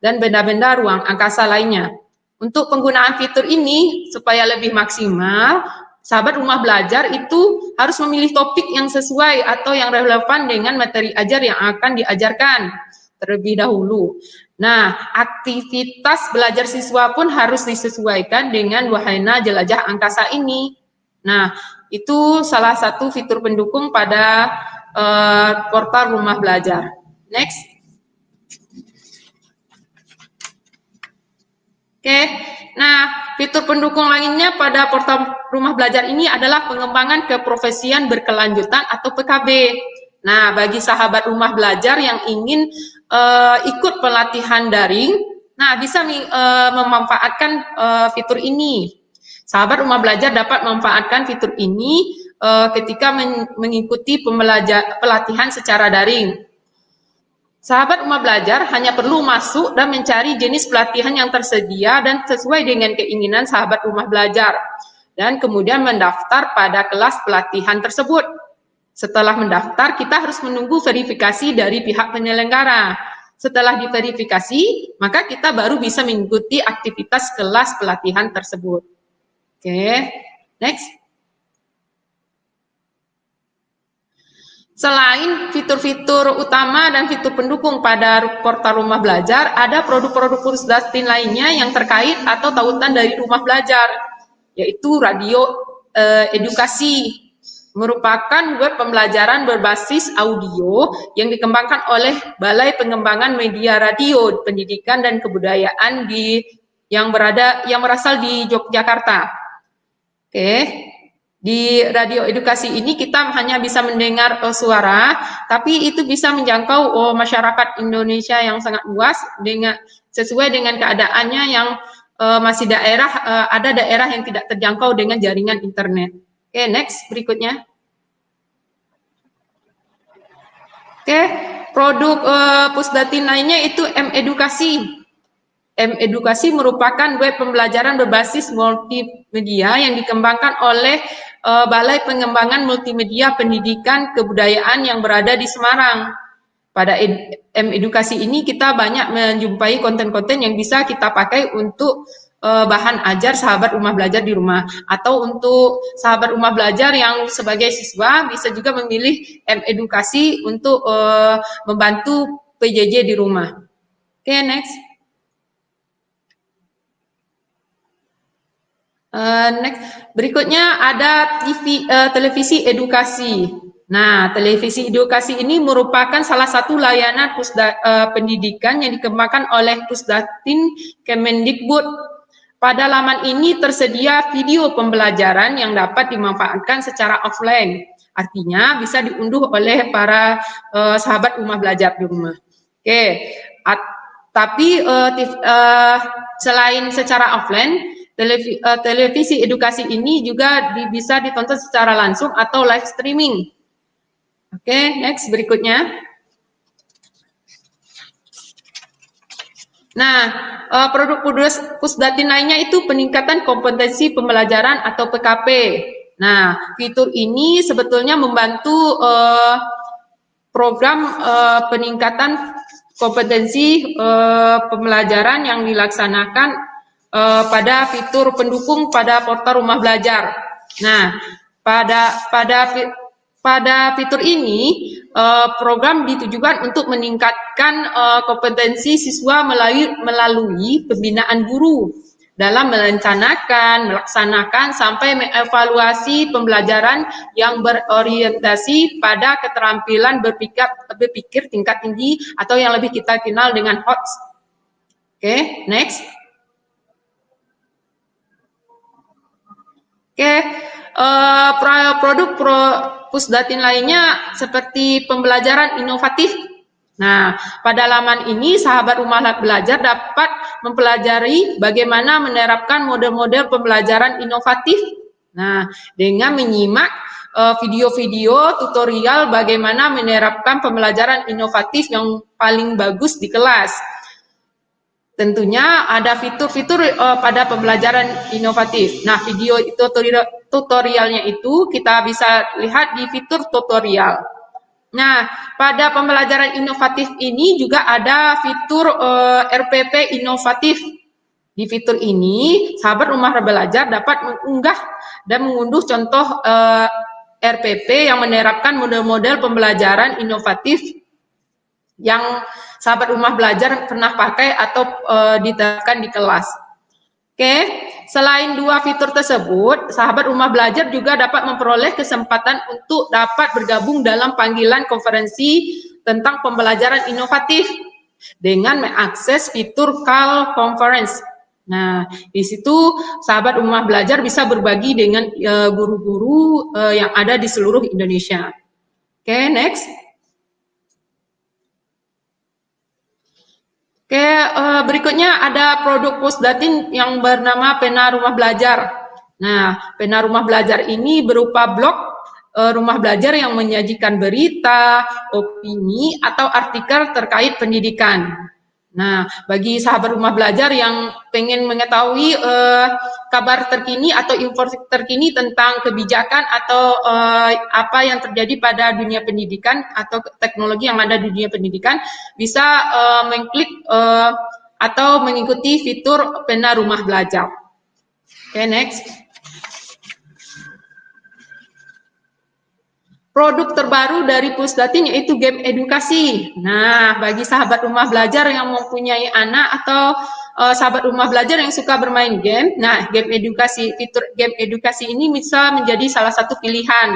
B: dan benda-benda ruang angkasa lainnya. Untuk penggunaan fitur ini supaya lebih maksimal, sahabat rumah belajar itu harus memilih topik yang sesuai atau yang relevan dengan materi ajar yang akan diajarkan terlebih dahulu. Nah, aktivitas belajar siswa pun harus disesuaikan dengan wahana jelajah angkasa ini. Nah, itu salah satu fitur pendukung pada portal rumah belajar. Next. Oke, nah fitur pendukung lainnya pada portal rumah belajar ini adalah pengembangan keprofesian berkelanjutan atau PKB. Nah, bagi sahabat rumah belajar yang ingin ikut pelatihan daring, nah bisa memanfaatkan fitur ini. Sahabat rumah belajar dapat memanfaatkan fitur ini ketika mengikuti pelatihan secara daring. Sahabat rumah belajar hanya perlu masuk dan mencari jenis pelatihan yang tersedia dan sesuai dengan keinginan sahabat rumah belajar, dan kemudian mendaftar pada kelas pelatihan tersebut. Setelah mendaftar, kita harus menunggu verifikasi dari pihak penyelenggara. Setelah diverifikasi, maka kita baru bisa mengikuti aktivitas kelas pelatihan tersebut. Oke, next. Selain fitur-fitur utama dan fitur pendukung pada portal rumah belajar, ada produk-produk Pusdatin lainnya yang terkait atau tautan dari rumah belajar, yaitu radio edukasi. Merupakan web pembelajaran berbasis audio yang dikembangkan oleh Balai Pengembangan Media Radio, Pendidikan dan Kebudayaan yang berasal di Yogyakarta. Oke. Di radio edukasi ini kita hanya bisa mendengar suara, tapi itu bisa menjangkau masyarakat Indonesia yang sangat luas sesuai dengan keadaannya yang masih ada daerah yang tidak terjangkau dengan jaringan internet. Oke, next berikutnya. Oke, produk Pusdatin lainnya itu M-Edukasi. M-Edukasi merupakan web pembelajaran berbasis multimedia yang dikembangkan oleh Balai Pengembangan Multimedia Pendidikan Kebudayaan yang berada di Semarang. Pada M-Edukasi ini kita banyak menjumpai konten-konten yang bisa kita pakai untuk bahan ajar sahabat rumah belajar di rumah, atau untuk sahabat rumah belajar yang sebagai siswa bisa juga memilih M-Edukasi untuk membantu PJJ di rumah. Oke, next. Next. Berikutnya ada televisi edukasi. Nah, televisi edukasi ini merupakan salah satu layanan pendidikan yang dikembangkan oleh Pusdatin Kemendikbud. Pada laman ini tersedia video pembelajaran yang dapat dimanfaatkan secara offline. Artinya bisa diunduh oleh para sahabat rumah belajar di rumah. Oke, tapi selain secara offline, televisi edukasi ini juga bisa ditonton secara langsung atau live streaming. Oke, next berikutnya. Nah, produk Pusdatin lainnya itu peningkatan kompetensi pembelajaran atau PKP. Nah, fitur ini sebetulnya membantu program peningkatan kompetensi pembelajaran yang dilaksanakan pada fitur pendukung pada portal rumah belajar. Nah, pada fitur ini program ditujukan untuk meningkatkan kompetensi siswa melalui pembinaan guru dalam merencanakan, melaksanakan, sampai mengevaluasi pembelajaran yang berorientasi pada keterampilan berpikir tingkat tinggi atau yang lebih kita kenal dengan HOTS. Oke, next. Oke, produk Pusdatin lainnya seperti pembelajaran inovatif. Nah, pada laman ini sahabat rumah belajar dapat mempelajari bagaimana menerapkan model-model pembelajaran inovatif. Nah, dengan menyimak video-video tutorial bagaimana menerapkan pembelajaran inovatif yang paling bagus di kelas. Tentunya ada fitur-fitur pada pembelajaran inovatif. Nah, video tutorialnya itu kita bisa lihat di fitur tutorial. Nah, pada pembelajaran inovatif ini juga ada fitur RPP inovatif. Di fitur ini, sahabat rumah belajar dapat mengunggah dan mengunduh contoh RPP yang menerapkan model-model pembelajaran inovatif yang sahabat rumah belajar pernah pakai atau diterapkan di kelas. Oke, selain dua fitur tersebut, sahabat rumah belajar juga dapat memperoleh kesempatan untuk dapat bergabung dalam panggilan konferensi tentang pembelajaran inovatif dengan mengakses fitur call conference. Nah, di situ sahabat rumah belajar bisa berbagi dengan guru-guru yang ada di seluruh Indonesia. Oke, next. Oke, berikutnya ada produk Pusdatin yang bernama Pena Rumah Belajar. Nah, Pena Rumah Belajar ini berupa blog rumah belajar yang menyajikan berita, opini, atau artikel terkait pendidikan. Nah, bagi sahabat rumah belajar yang pengen mengetahui kabar terkini atau informasi terkini tentang kebijakan atau apa yang terjadi pada dunia pendidikan atau teknologi yang ada di dunia pendidikan, bisa mengklik atau mengikuti fitur Pena Rumah Belajar. Oke, next. Produk terbaru dari Pusdatin yaitu game edukasi. Nah, bagi sahabat rumah belajar yang mempunyai anak atau sahabat rumah belajar yang suka bermain game, nah game edukasi, fitur game edukasi ini bisa menjadi salah satu pilihan.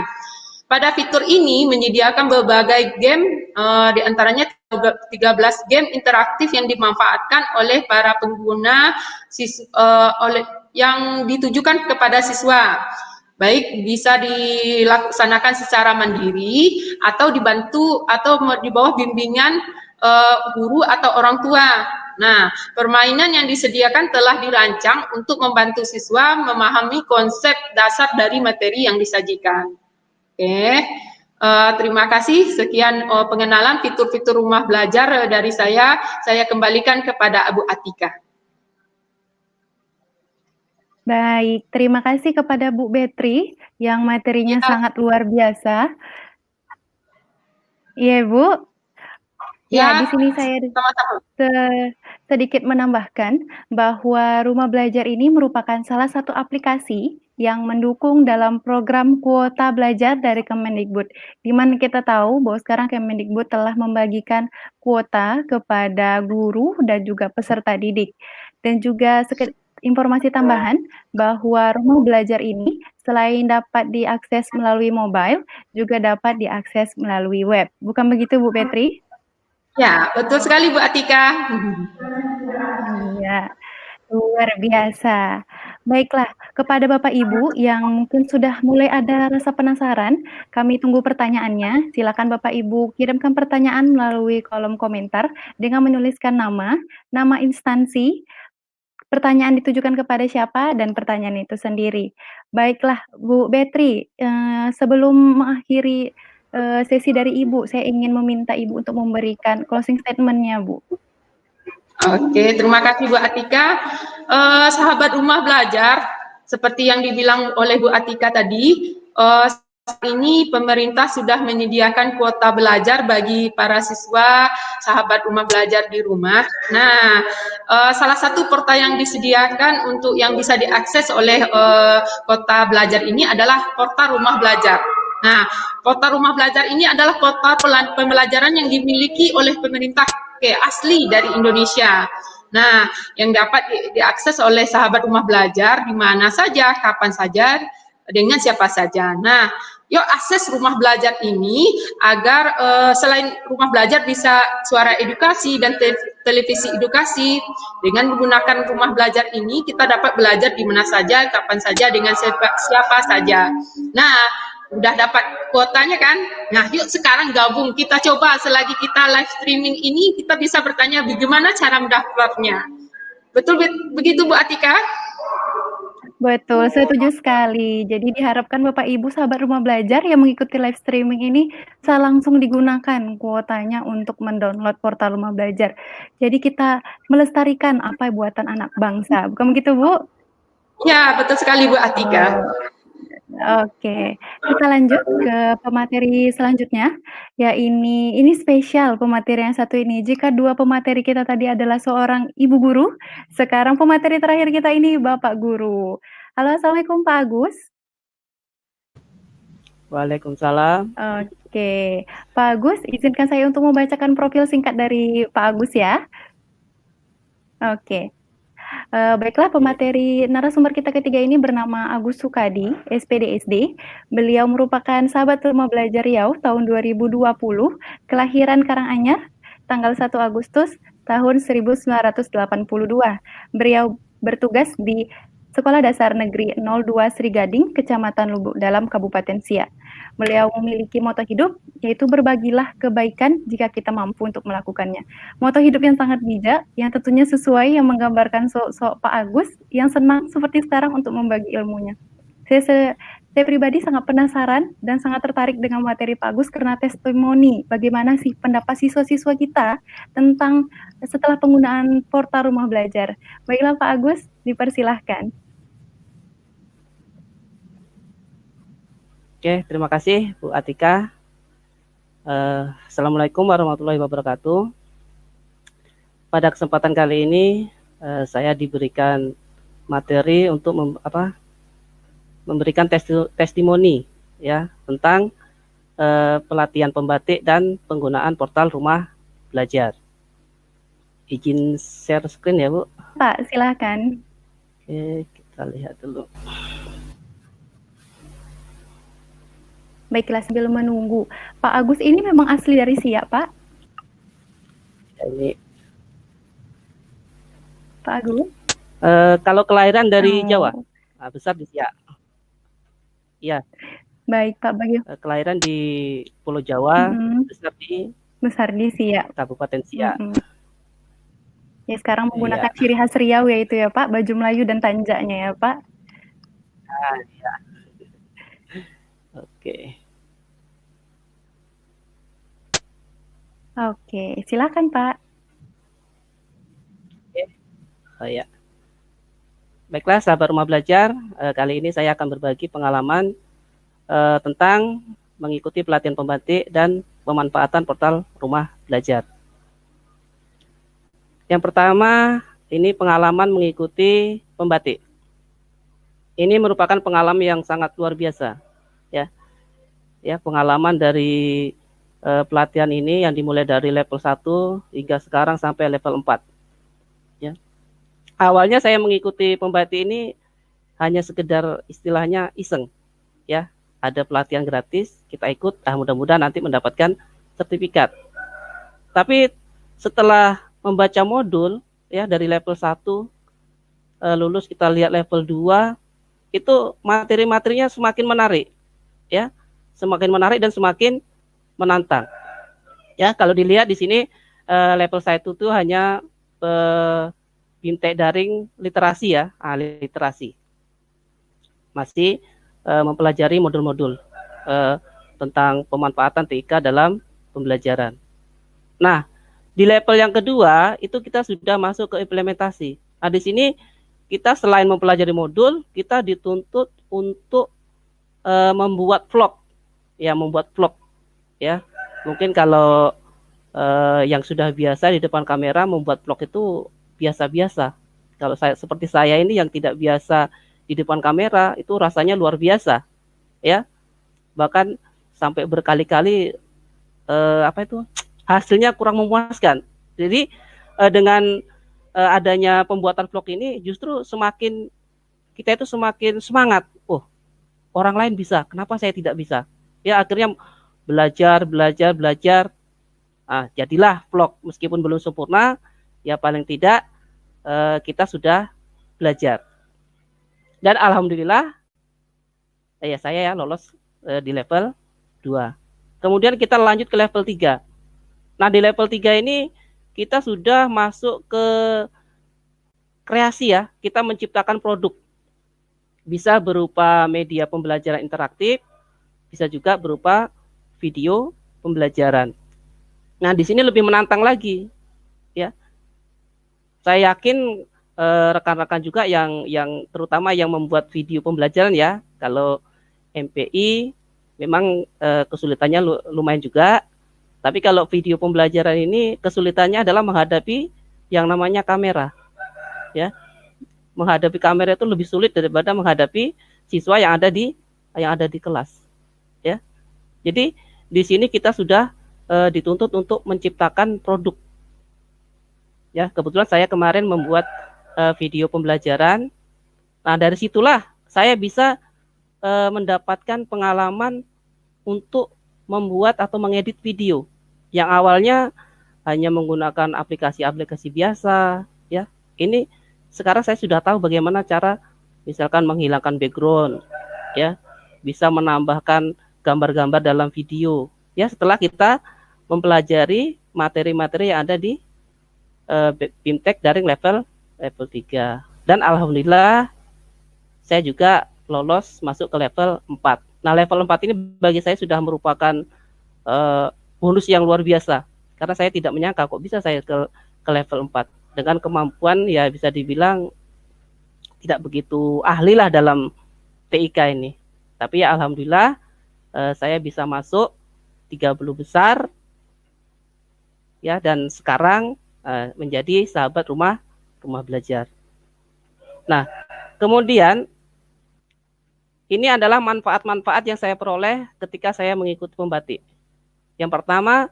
B: Pada fitur ini menyediakan berbagai game, diantaranya 13 game interaktif yang dimanfaatkan oleh para pengguna yang ditujukan kepada siswa. Baik bisa dilaksanakan secara mandiri atau dibantu atau di bawah bimbingan guru atau orang tua. Nah, permainan yang disediakan telah dirancang untuk membantu siswa memahami konsep dasar dari materi yang disajikan. Oke, terima kasih. Sekian pengenalan fitur-fitur rumah belajar dari saya. Saya kembalikan kepada Abu Atika.
C: Baik, terima kasih kepada Bu Betri yang materinya sangat luar biasa. Iya, Bu. Ya, di sini saya sedikit menambahkan bahwa Rumah Belajar ini merupakan salah satu aplikasi yang mendukung dalam program kuota belajar dari Kemendikbud. Di mana kita tahu bahwa sekarang Kemendikbud telah membagikan kuota kepada guru dan juga peserta didik. Dan juga informasi tambahan bahwa Rumah Belajar ini selain dapat diakses melalui mobile, juga dapat diakses melalui web. Bukan begitu, Bu Petri?
B: Ya, betul sekali, Bu Atika.
C: Ya, luar biasa. Baiklah, kepada Bapak Ibu yang mungkin sudah mulai ada rasa penasaran, kami tunggu pertanyaannya. Silakan Bapak Ibu kirimkan pertanyaan melalui kolom komentar dengan menuliskan nama instansi, pertanyaan ditujukan kepada siapa, dan pertanyaan itu sendiri. Baiklah, Bu Betri, sebelum mengakhiri sesi dari Ibu, saya ingin meminta Ibu untuk memberikan closing statement-nya, Bu.
B: Oke, terima kasih Bu Atika. Sahabat rumah belajar, seperti yang dibilang oleh Bu Atika tadi, saat ini pemerintah sudah menyediakan kuota belajar bagi para siswa sahabat rumah belajar di rumah. Nah, salah satu portal yang disediakan untuk yang bisa diakses oleh kuota belajar ini adalah portal rumah belajar. Nah, kota rumah belajar ini adalah kota pembelajaran yang dimiliki oleh pemerintah asli dari Indonesia. Nah, yang dapat diakses oleh sahabat rumah belajar di mana saja, kapan saja, dengan siapa saja. Nah, yuk akses rumah belajar ini agar selain rumah belajar bisa suara edukasi dan televisi edukasi. Dengan menggunakan rumah belajar ini kita dapat belajar di mana saja, kapan saja, dengan siapa saja. Nah, udah dapat kuotanya kan? Nah, yuk sekarang gabung. Kita coba selagi kita live streaming ini kita bisa bertanya bagaimana cara mendaftarnya. Betul begitu Bu Atika?
C: Betul, setuju sekali. Jadi diharapkan Bapak Ibu sahabat rumah belajar yang mengikuti live streaming ini bisa langsung digunakan kuotanya untuk mendownload portal rumah belajar. Jadi kita melestarikan apa buatan anak bangsa. Bukan begitu, Bu?
B: Ya, betul sekali Bu Atika.
C: Oke, kita lanjut ke pemateri selanjutnya. Ya, ini spesial pemateri yang satu ini. Jika dua pemateri kita tadi adalah seorang ibu guru, sekarang pemateri terakhir kita ini Bapak Guru. Halo, Assalamualaikum Pak Agus.
E: Waalaikumsalam.
C: Oke, Pak Agus, izinkan saya untuk membacakan profil singkat dari Pak Agus ya. Oke. Baiklah, pemateri narasumber kita ketiga ini bernama Agus Sukadi, SPD SD. Beliau merupakan sahabat rumah belajar Riau tahun 2020, kelahiran Karanganyar, tanggal 1 Agustus tahun 1982. Beliau bertugas di Sekolah Dasar Negeri 02 Sri Gading, Kecamatan Lubuk Dalam, Kabupaten Siak. Beliau memiliki moto hidup, yaitu berbagilah kebaikan jika kita mampu untuk melakukannya. Moto hidup yang sangat bijak, yang tentunya sesuai, yang menggambarkan sosok Pak Agus, yang senang seperti sekarang untuk membagi ilmunya. Saya pribadi sangat penasaran dan sangat tertarik dengan materi Pak Agus karena testimoni bagaimana sih pendapat siswa-siswa kita tentang setelah penggunaan portal rumah belajar. Baiklah Pak Agus, dipersilahkan.
E: Oke, terima kasih Bu Atika. Assalamualaikum warahmatullahi wabarakatuh. Pada kesempatan kali ini saya diberikan materi untuk memberikan testimoni ya tentang pelatihan pembatik dan penggunaan portal rumah belajar. Izin share screen ya Bu.
C: Pak, silakan.
E: Oke, kita lihat dulu.
C: Baiklah, sambil menunggu. Pak Agus ini memang asli dari Siak, Pak?
E: Ya, ini
C: Pak Agus?
E: Kalau kelahiran dari Jawa, besar di Siak. Iya.
C: Baik, Pak.
E: Kelahiran di Pulau Jawa,
C: besar di Siak.
E: Kabupaten Siak.
C: Ya, sekarang menggunakan ciri khas Riau yaitu ya, Pak, baju Melayu dan tanjaknya ya, Pak.
E: Nah, ya. Oke.
C: Oke, silakan Pak.
E: Ya. Baiklah, sahabat rumah belajar, kali ini saya akan berbagi pengalaman tentang mengikuti pelatihan pembatik dan pemanfaatan portal rumah belajar. Yang pertama, ini pengalaman mengikuti pembatik. Ini merupakan pengalaman yang sangat luar biasa, ya. Ya, pengalaman dari pelatihan ini yang dimulai dari level 1 hingga sekarang sampai level 4. Ya. Awalnya saya mengikuti pembatik ini hanya sekedar istilahnya iseng. Ya, ada pelatihan gratis, kita ikut, mudah-mudahan nanti mendapatkan sertifikat. Tapi setelah membaca modul ya dari level 1 lulus, kita lihat level 2, itu materi-materinya semakin menarik. Ya, semakin menarik dan semakin menantang. Ya, kalau dilihat di sini level 1 itu hanya bintek daring literasi ya, literasi. Masih mempelajari modul-modul tentang pemanfaatan TIK dalam pembelajaran. Nah, di level yang kedua itu kita sudah masuk ke implementasi. Nah, di sini kita selain mempelajari modul, kita dituntut untuk membuat vlog. Ya, membuat vlog. Ya, mungkin kalau yang sudah biasa di depan kamera membuat vlog itu biasa-biasa. Kalau seperti saya ini yang tidak biasa di depan kamera itu rasanya luar biasa, ya. Bahkan sampai berkali-kali hasilnya kurang memuaskan. Jadi dengan adanya pembuatan vlog ini justru semakin kita itu semakin semangat. Oh, orang lain bisa, kenapa saya tidak bisa? Ya akhirnya belajar. Jadilah vlog meskipun belum sempurna, ya paling tidak kita sudah belajar. Dan alhamdulillah saya lolos di level 2. Kemudian kita lanjut ke level 3. Nah, di level 3 ini kita sudah masuk ke kreasi ya. Kita menciptakan produk. Bisa berupa media pembelajaran interaktif, bisa juga berupa video pembelajaran. Nah, di sini lebih menantang lagi ya. Saya yakin rekan-rekan juga yang terutama yang membuat video pembelajaran ya. Kalau MPI memang kesulitannya lumayan juga. Tapi kalau video pembelajaran ini kesulitannya adalah menghadapi yang namanya kamera. Ya. Menghadapi kamera itu lebih sulit daripada menghadapi siswa yang ada di kelas. Ya. Jadi di sini kita sudah dituntut untuk menciptakan produk. Ya, kebetulan saya kemarin membuat video pembelajaran. Nah, dari situlah saya bisa mendapatkan pengalaman untuk membuat atau mengedit video yang awalnya hanya menggunakan aplikasi-aplikasi biasa ya. Ini sekarang saya sudah tahu bagaimana cara misalkan menghilangkan background ya, bisa menambahkan gambar-gambar dalam video ya, setelah kita mempelajari materi-materi yang ada di BIMTEK dari level 3. Dan alhamdulillah saya juga lolos masuk ke level 4. Nah, level 4 ini bagi saya sudah merupakan bonus yang luar biasa. Karena saya tidak menyangka kok bisa saya ke level 4. Dengan kemampuan ya bisa dibilang tidak begitu ahli lah dalam TIK ini. Tapi ya alhamdulillah saya bisa masuk 30 besar. Ya, dan sekarang menjadi sahabat rumah belajar. Nah, kemudian ini adalah manfaat-manfaat yang saya peroleh ketika saya mengikuti pembatik. Yang pertama,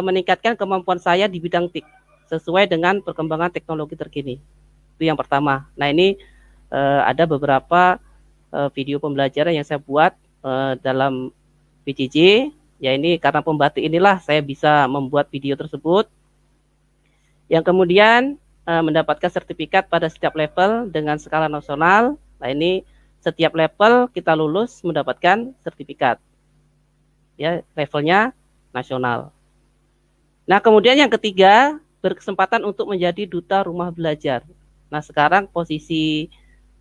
E: meningkatkan kemampuan saya di bidang TIK sesuai dengan perkembangan teknologi terkini. Itu yang pertama. Nah, ini ada beberapa video pembelajaran yang saya buat dalam PJJ. Ya, ini karena pembatik inilah saya bisa membuat video tersebut. Yang kemudian mendapatkan sertifikat pada setiap level dengan skala nasional. Nah, ini setiap level kita lulus mendapatkan sertifikat. Ya, levelnya nasional. Nah, kemudian yang ketiga, berkesempatan untuk menjadi duta rumah belajar. Nah, sekarang posisi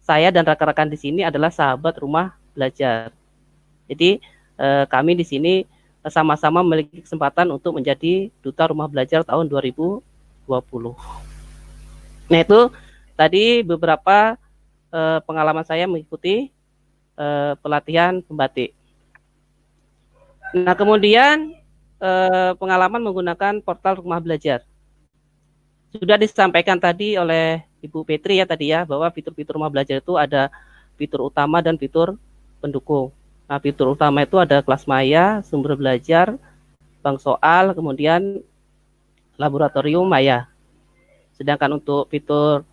E: saya dan rekan-rekan di sini adalah sahabat rumah belajar. Jadi, kami di sini sama-sama memiliki kesempatan untuk menjadi duta rumah belajar tahun 2020. Nah, itu tadi beberapa pengalaman saya mengikuti pelatihan pembatik. Nah, kemudian pengalaman menggunakan portal rumah belajar. Sudah disampaikan tadi oleh Ibu Petri ya tadi ya, bahwa fitur-fitur rumah belajar itu ada fitur utama dan fitur pendukung. Nah, fitur utama itu ada kelas maya, sumber belajar, bank soal, kemudian laboratorium maya. Sedangkan untuk fitur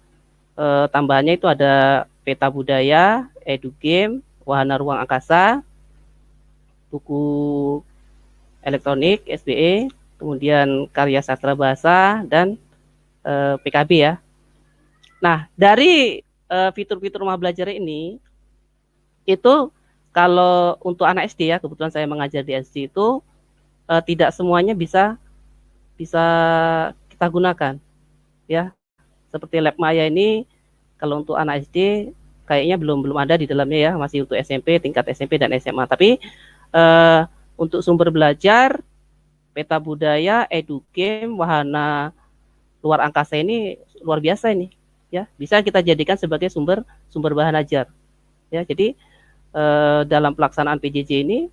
E: tambahannya itu ada peta budaya, edugame, wahana ruang angkasa, buku elektronik, SBE, kemudian karya sastra bahasa, dan PKB ya. Nah, dari fitur-fitur rumah belajar ini, itu kalau untuk anak SD ya, kebetulan saya mengajar di SD itu tidak semuanya bisa kita gunakan ya. Seperti lab maya ini kalau untuk anak SD kayaknya belum ada di dalamnya ya, masih untuk SMP, tingkat SMP dan SMA. Tapi untuk sumber belajar, peta budaya, edugame, wahana luar angkasa ini luar biasa ini ya, bisa kita jadikan sebagai sumber bahan ajar ya. Jadi dalam pelaksanaan PJJ ini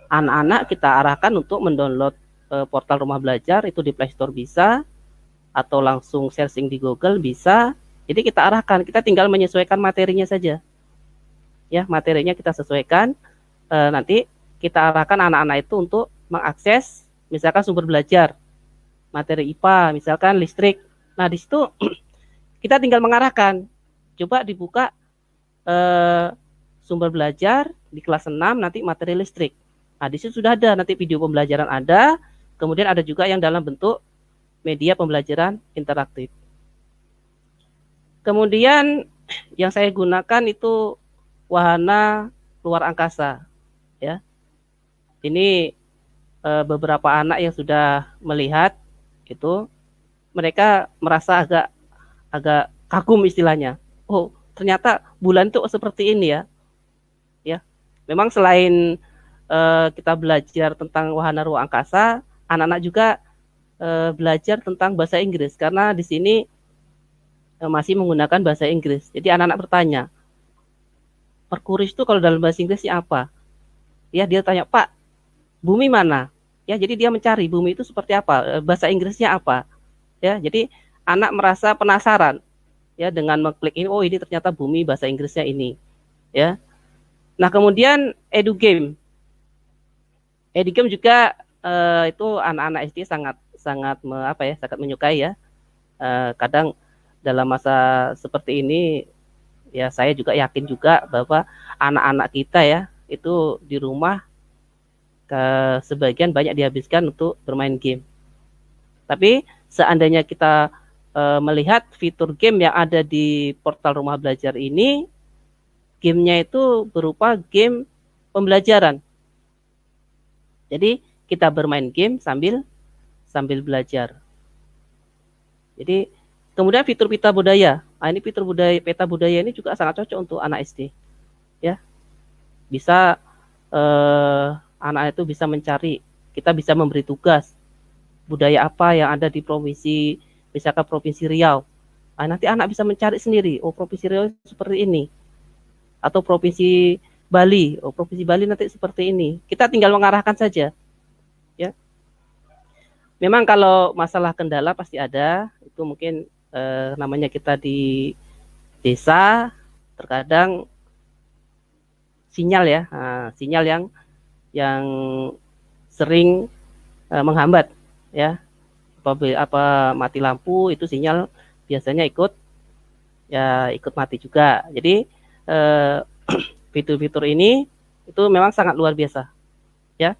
E: anak-anak kita arahkan untuk mendownload portal rumah belajar, itu di Play Store bisa, atau langsung searching di Google bisa. Jadi kita arahkan, kita tinggal menyesuaikan materinya saja. Ya, materinya kita sesuaikan. Nanti kita arahkan anak-anak itu untuk mengakses misalkan sumber belajar, materi IPA, misalkan listrik. Nah, di situ kita tinggal mengarahkan, coba dibuka sumber belajar di kelas 6 nanti materi listrik. Nah, di situ sudah ada nanti video pembelajaran ada, kemudian ada juga yang dalam bentuk media pembelajaran interaktif. Kemudian yang saya gunakan itu wahana luar angkasa, ya. Ini beberapa anak yang sudah melihat itu, mereka merasa agak kagum istilahnya. Oh, ternyata bulan itu seperti ini ya. Ya, memang selain kita belajar tentang wahana ruang angkasa, anak-anak juga belajar tentang bahasa Inggris karena di sini masih menggunakan bahasa Inggris. Jadi anak-anak bertanya, Merkurius itu kalau dalam bahasa Inggrisnya apa? Ya, dia tanya, Pak, bumi mana? Ya, jadi dia mencari bumi itu seperti apa, bahasa Inggrisnya apa. Ya, jadi anak merasa penasaran ya dengan mengklik ini, oh ini ternyata bumi bahasa Inggrisnya ini. Ya. Nah, kemudian edugame juga itu anak-anak SD sangat sangat menyukai ya. Kadang dalam masa seperti ini ya saya juga yakin juga bahwa anak-anak kita ya itu di rumah sebagian banyak dihabiskan untuk bermain game. Tapi seandainya kita melihat fitur game yang ada di portal Rumah Belajar ini, gamenya itu berupa game pembelajaran. Jadi kita bermain game sambil belajar. Jadi kemudian fitur peta budaya. Nah, ini fitur peta budaya ini juga sangat cocok untuk anak SD. Ya. Bisa anak itu bisa mencari, kita bisa memberi tugas budaya apa yang ada di provinsi, misalkan provinsi Riau. Nah, nanti anak bisa mencari sendiri, oh provinsi Riau seperti ini. Atau provinsi Bali, oh provinsi Bali nanti seperti ini. Kita tinggal mengarahkan saja. Ya. Memang kalau masalah kendala pasti ada, itu mungkin namanya kita di desa, terkadang sinyal ya, sinyal yang sering menghambat ya. Apa mati lampu itu sinyal biasanya ikut mati juga. Jadi fitur-fitur ini itu memang sangat luar biasa ya.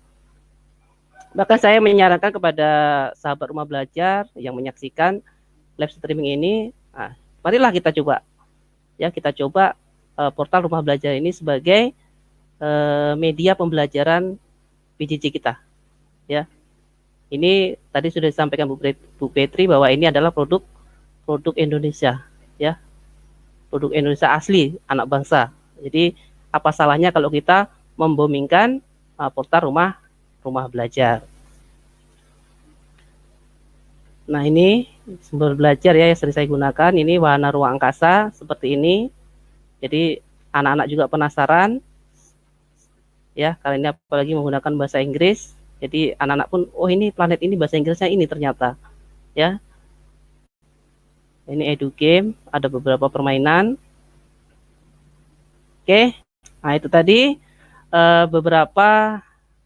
E: Bahkan saya menyarankan kepada sahabat Rumah Belajar yang menyaksikan live streaming ini, marilah kita coba ya, kita coba portal Rumah Belajar ini sebagai media pembelajaran PJJ kita ya. Ini tadi sudah disampaikan Bu Petri bahwa ini adalah produk Indonesia ya, produk Indonesia asli anak bangsa. Jadi apa salahnya kalau kita membomingkan portal Rumah Belajar. Nah, ini sumber belajar ya yang sering saya gunakan. Ini wahana ruang angkasa seperti ini. Jadi anak-anak juga penasaran ya, kali ini apalagi menggunakan bahasa Inggris. Jadi anak-anak pun, oh ini planet ini bahasa Inggrisnya ini ternyata ya. Ini edugame, ada beberapa permainan. Oke, nah itu tadi beberapa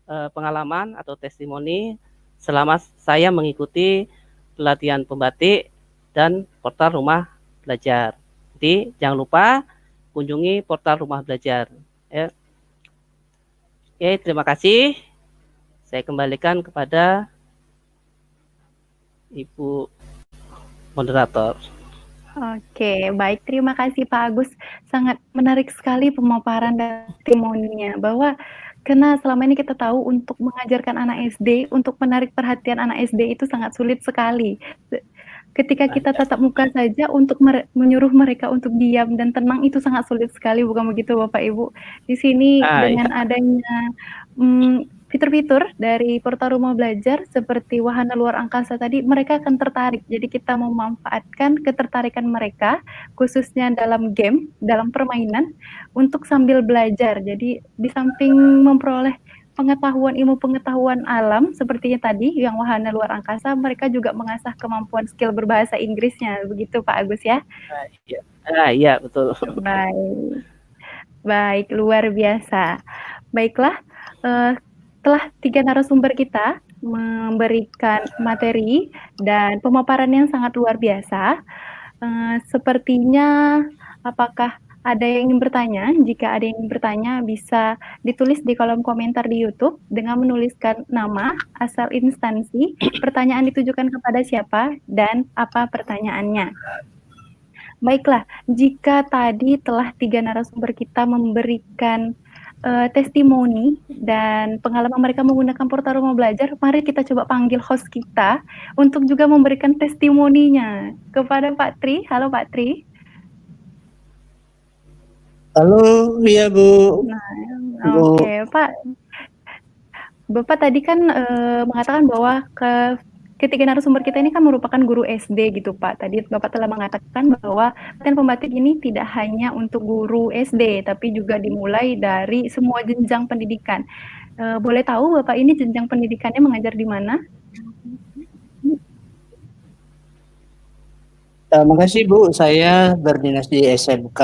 E: pengalaman atau testimoni selama saya mengikuti pelatihan pembatik dan portal Rumah Belajar. Jadi jangan lupa kunjungi portal Rumah Belajar. Ya. Oke, terima kasih. Saya kembalikan kepada Ibu moderator.
C: Oke, baik. Terima kasih Pak Agus. Sangat menarik sekali pemaparan dan testimoninya bahwa karena selama ini kita tahu untuk mengajarkan anak SD, untuk menarik perhatian anak SD itu sangat sulit sekali. Ketika kita tatap muka saja untuk menyuruh mereka untuk diam dan tenang itu sangat sulit sekali, bukan begitu Bapak Ibu? Di sini dengan adanya fitur-fitur dari portal Rumah Belajar seperti wahana luar angkasa tadi, mereka akan tertarik. Jadi kita memanfaatkan ketertarikan mereka, khususnya dalam game, dalam permainan, untuk sambil belajar. Jadi di samping memperoleh ilmu pengetahuan alam, sepertinya tadi, yang wahana luar angkasa, mereka juga mengasah kemampuan skill berbahasa Inggrisnya. Begitu Pak Agus ya?
E: Iya, betul.
C: Baik, luar biasa. Baiklah, setelah 3 narasumber kita memberikan materi dan pemaparan yang sangat luar biasa, sepertinya apakah ada yang ingin bertanya? Jika ada yang ingin bertanya, bisa ditulis di kolom komentar di YouTube dengan menuliskan nama, asal instansi, pertanyaan ditujukan kepada siapa, dan apa pertanyaannya. Baiklah, jika tadi telah 3 narasumber kita memberikan testimoni dan pengalaman mereka menggunakan portal rumah belajar, mari kita coba panggil host kita untuk juga memberikan testimoninya kepada Pak Tri. Halo Pak Tri.
A: Halo, iya Bu.
C: Nah, oke, Pak. Bapak tadi kan mengatakan bahwa ketiga narasumber kita ini kan merupakan guru SD gitu Pak. Tadi Bapak telah mengatakan bahwa latihan pembatik ini tidak hanya untuk guru SD, tapi juga dimulai dari semua jenjang pendidikan. Boleh tahu Bapak ini jenjang pendidikannya mengajar di mana?
A: Makasih Bu, saya berdinas di SMK.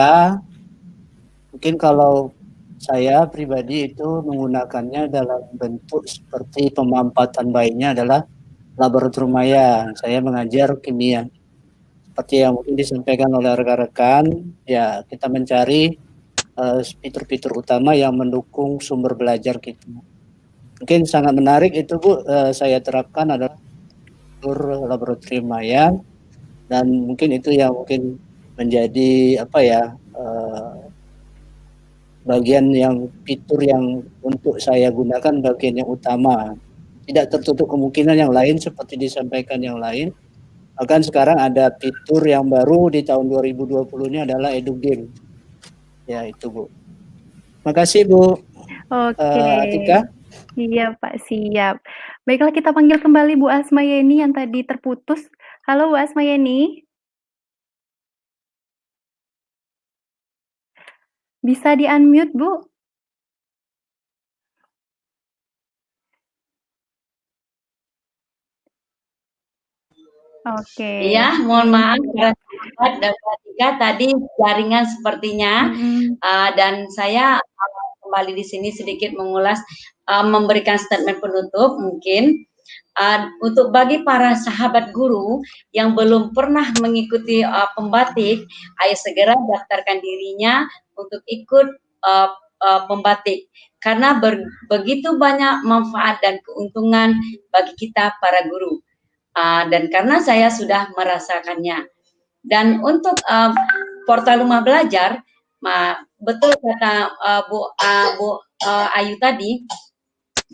A: Mungkin kalau saya pribadi itu menggunakannya dalam bentuk seperti pemampatan baiknya adalah laboratorium maya. Saya mengajar kimia. Seperti yang mungkin disampaikan oleh rekan-rekan, ya kita mencari fitur-fitur utama yang mendukung sumber belajar kita. Mungkin sangat menarik itu Bu, saya terapkan adalah fitur laboratorium maya, dan mungkin itu yang mungkin menjadi bagian yang fitur yang untuk saya gunakan bagian yang utama. Tidak tertutup kemungkinan yang lain seperti disampaikan yang lain. Bahkan sekarang ada fitur yang baru di tahun 2020 ini adalah EduGame. Ya itu Bu. Makasih Bu.
C: Oke.
A: Atika.
C: Iya Pak, siap. Baiklah kita panggil kembali Bu Asma Yeni yang tadi terputus. Halo Bu Asma Yeni. Bisa di-unmute Bu? Oke.
D: Iya, mohon maaf para sahabat dan Atika tadi jaringan sepertinya dan saya kembali di sini sedikit mengulas memberikan statement penutup mungkin untuk bagi para sahabat guru yang belum pernah mengikuti pembatik, ayo segera daftarkan dirinya untuk ikut pembatik karena begitu banyak manfaat dan keuntungan bagi kita para guru. Dan karena saya sudah merasakannya. Dan untuk portal rumah belajar, betul kata Bu Ayu tadi,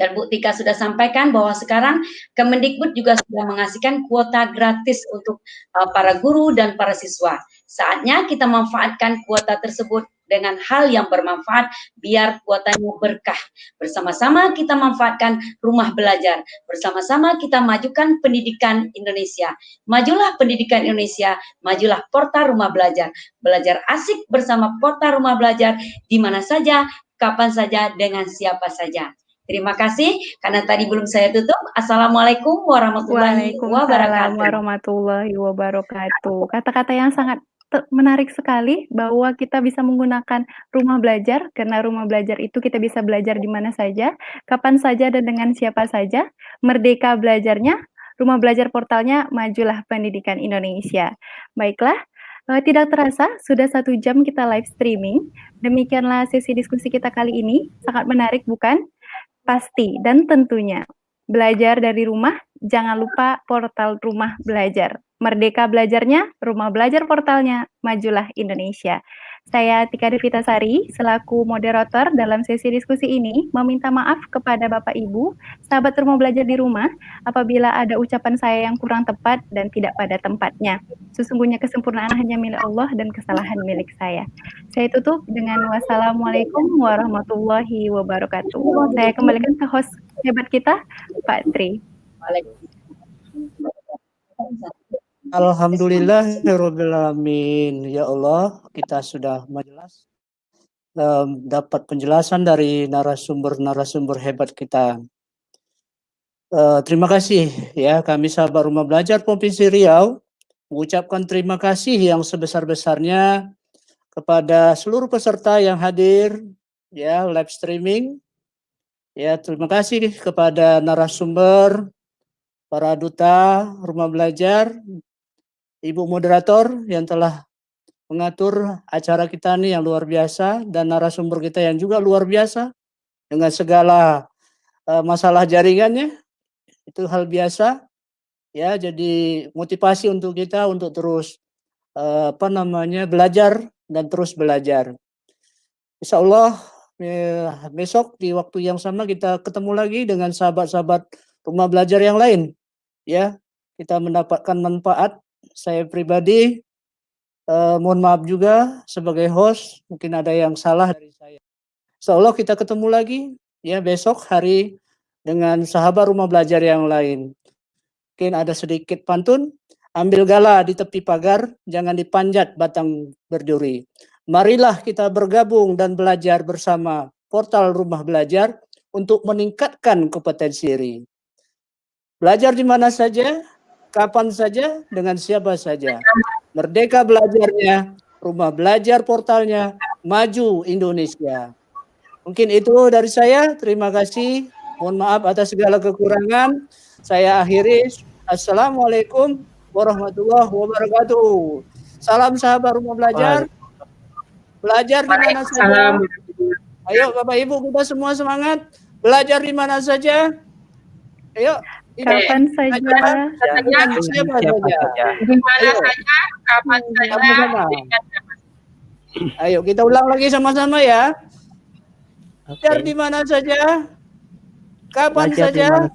D: dan Bu Tika sudah sampaikan bahwa sekarang Kemendikbud juga sudah mengasihkan kuota gratis untuk para guru dan para siswa. Saatnya kita manfaatkan kuota tersebut dengan hal yang bermanfaat biar kuotanya berkah. Bersama-sama kita manfaatkan rumah belajar. Bersama-sama kita majukan pendidikan Indonesia. Majulah pendidikan Indonesia, majulah portal rumah belajar. Belajar asik bersama portal rumah belajar di mana saja, kapan saja, dengan siapa saja. Terima kasih, karena tadi belum saya tutup. Assalamualaikum warahmatullahi wabarakatuh.
C: Warahmatullahi wabarakatuh. Kata-kata yang sangat menarik sekali bahwa kita bisa menggunakan rumah belajar, karena rumah belajar itu kita bisa belajar di mana saja, kapan saja, dan dengan siapa saja. Merdeka belajarnya, rumah belajar portalnya, majulah pendidikan Indonesia. Baiklah. Tidak terasa, sudah 1 jam kita live streaming. Demikianlah sesi diskusi kita kali ini. Sangat menarik, bukan? Pasti dan tentunya belajar dari rumah, jangan lupa portal rumah belajar. Merdeka belajarnya, rumah belajar portalnya, majulah Indonesia. Saya Tika Devitasari, selaku moderator dalam sesi diskusi ini, meminta maaf kepada Bapak Ibu, sahabat rumah belajar di rumah, apabila ada ucapan saya yang kurang tepat dan tidak pada tempatnya. Sesungguhnya kesempurnaan hanya milik Allah dan kesalahan milik saya. Saya tutup dengan wassalamualaikum warahmatullahi wabarakatuh. Saya kembalikan ke host hebat kita, Pak Tri.
A: Alhamdulillahirrahmanirrahim. Ya Allah, kita sudah menjelas dapat penjelasan dari narasumber hebat kita. Terima kasih ya, kami sahabat rumah belajar Provinsi Riau mengucapkan terima kasih yang sebesar-besarnya kepada seluruh peserta yang hadir ya live streaming. Ya, terima kasih kepada narasumber, para duta rumah belajar, Ibu moderator yang telah mengatur acara kita nih yang luar biasa, dan narasumber kita yang juga luar biasa dengan segala masalah jaringannya. Itu hal biasa ya, jadi motivasi untuk kita untuk terus belajar dan terus belajar. Insya Allah besok di waktu yang sama kita ketemu lagi dengan sahabat-sahabat rumah belajar yang lain ya, kita mendapatkan manfaat. Saya pribadi mohon maaf juga sebagai host, mungkin ada yang salah dari saya. Insya Allah kita ketemu lagi ya besok hari dengan sahabat rumah belajar yang lain. Mungkin ada sedikit pantun. Ambil gala di tepi pagar, jangan dipanjat batang berduri. Marilah kita bergabung dan belajar bersama portal rumah belajar untuk meningkatkan kompetensi diri. Belajar di mana saja, kapan saja, dengan siapa saja. Merdeka belajarnya, rumah belajar portalnya, maju Indonesia. Mungkin itu dari saya. Terima kasih. Mohon maaf atas segala kekurangan. Saya akhiri. Assalamualaikum warahmatullahi wabarakatuh. Salam sahabat rumah belajar. Belajar di mana saja. Ayo Bapak Ibu kita semua semangat. Belajar di mana saja. Ayo.
C: Kapan saja.
B: Di mana saja, kapan saja.
A: Ayo kita ulang lagi sama-sama ya. Belajar di mana saja, kapan saja,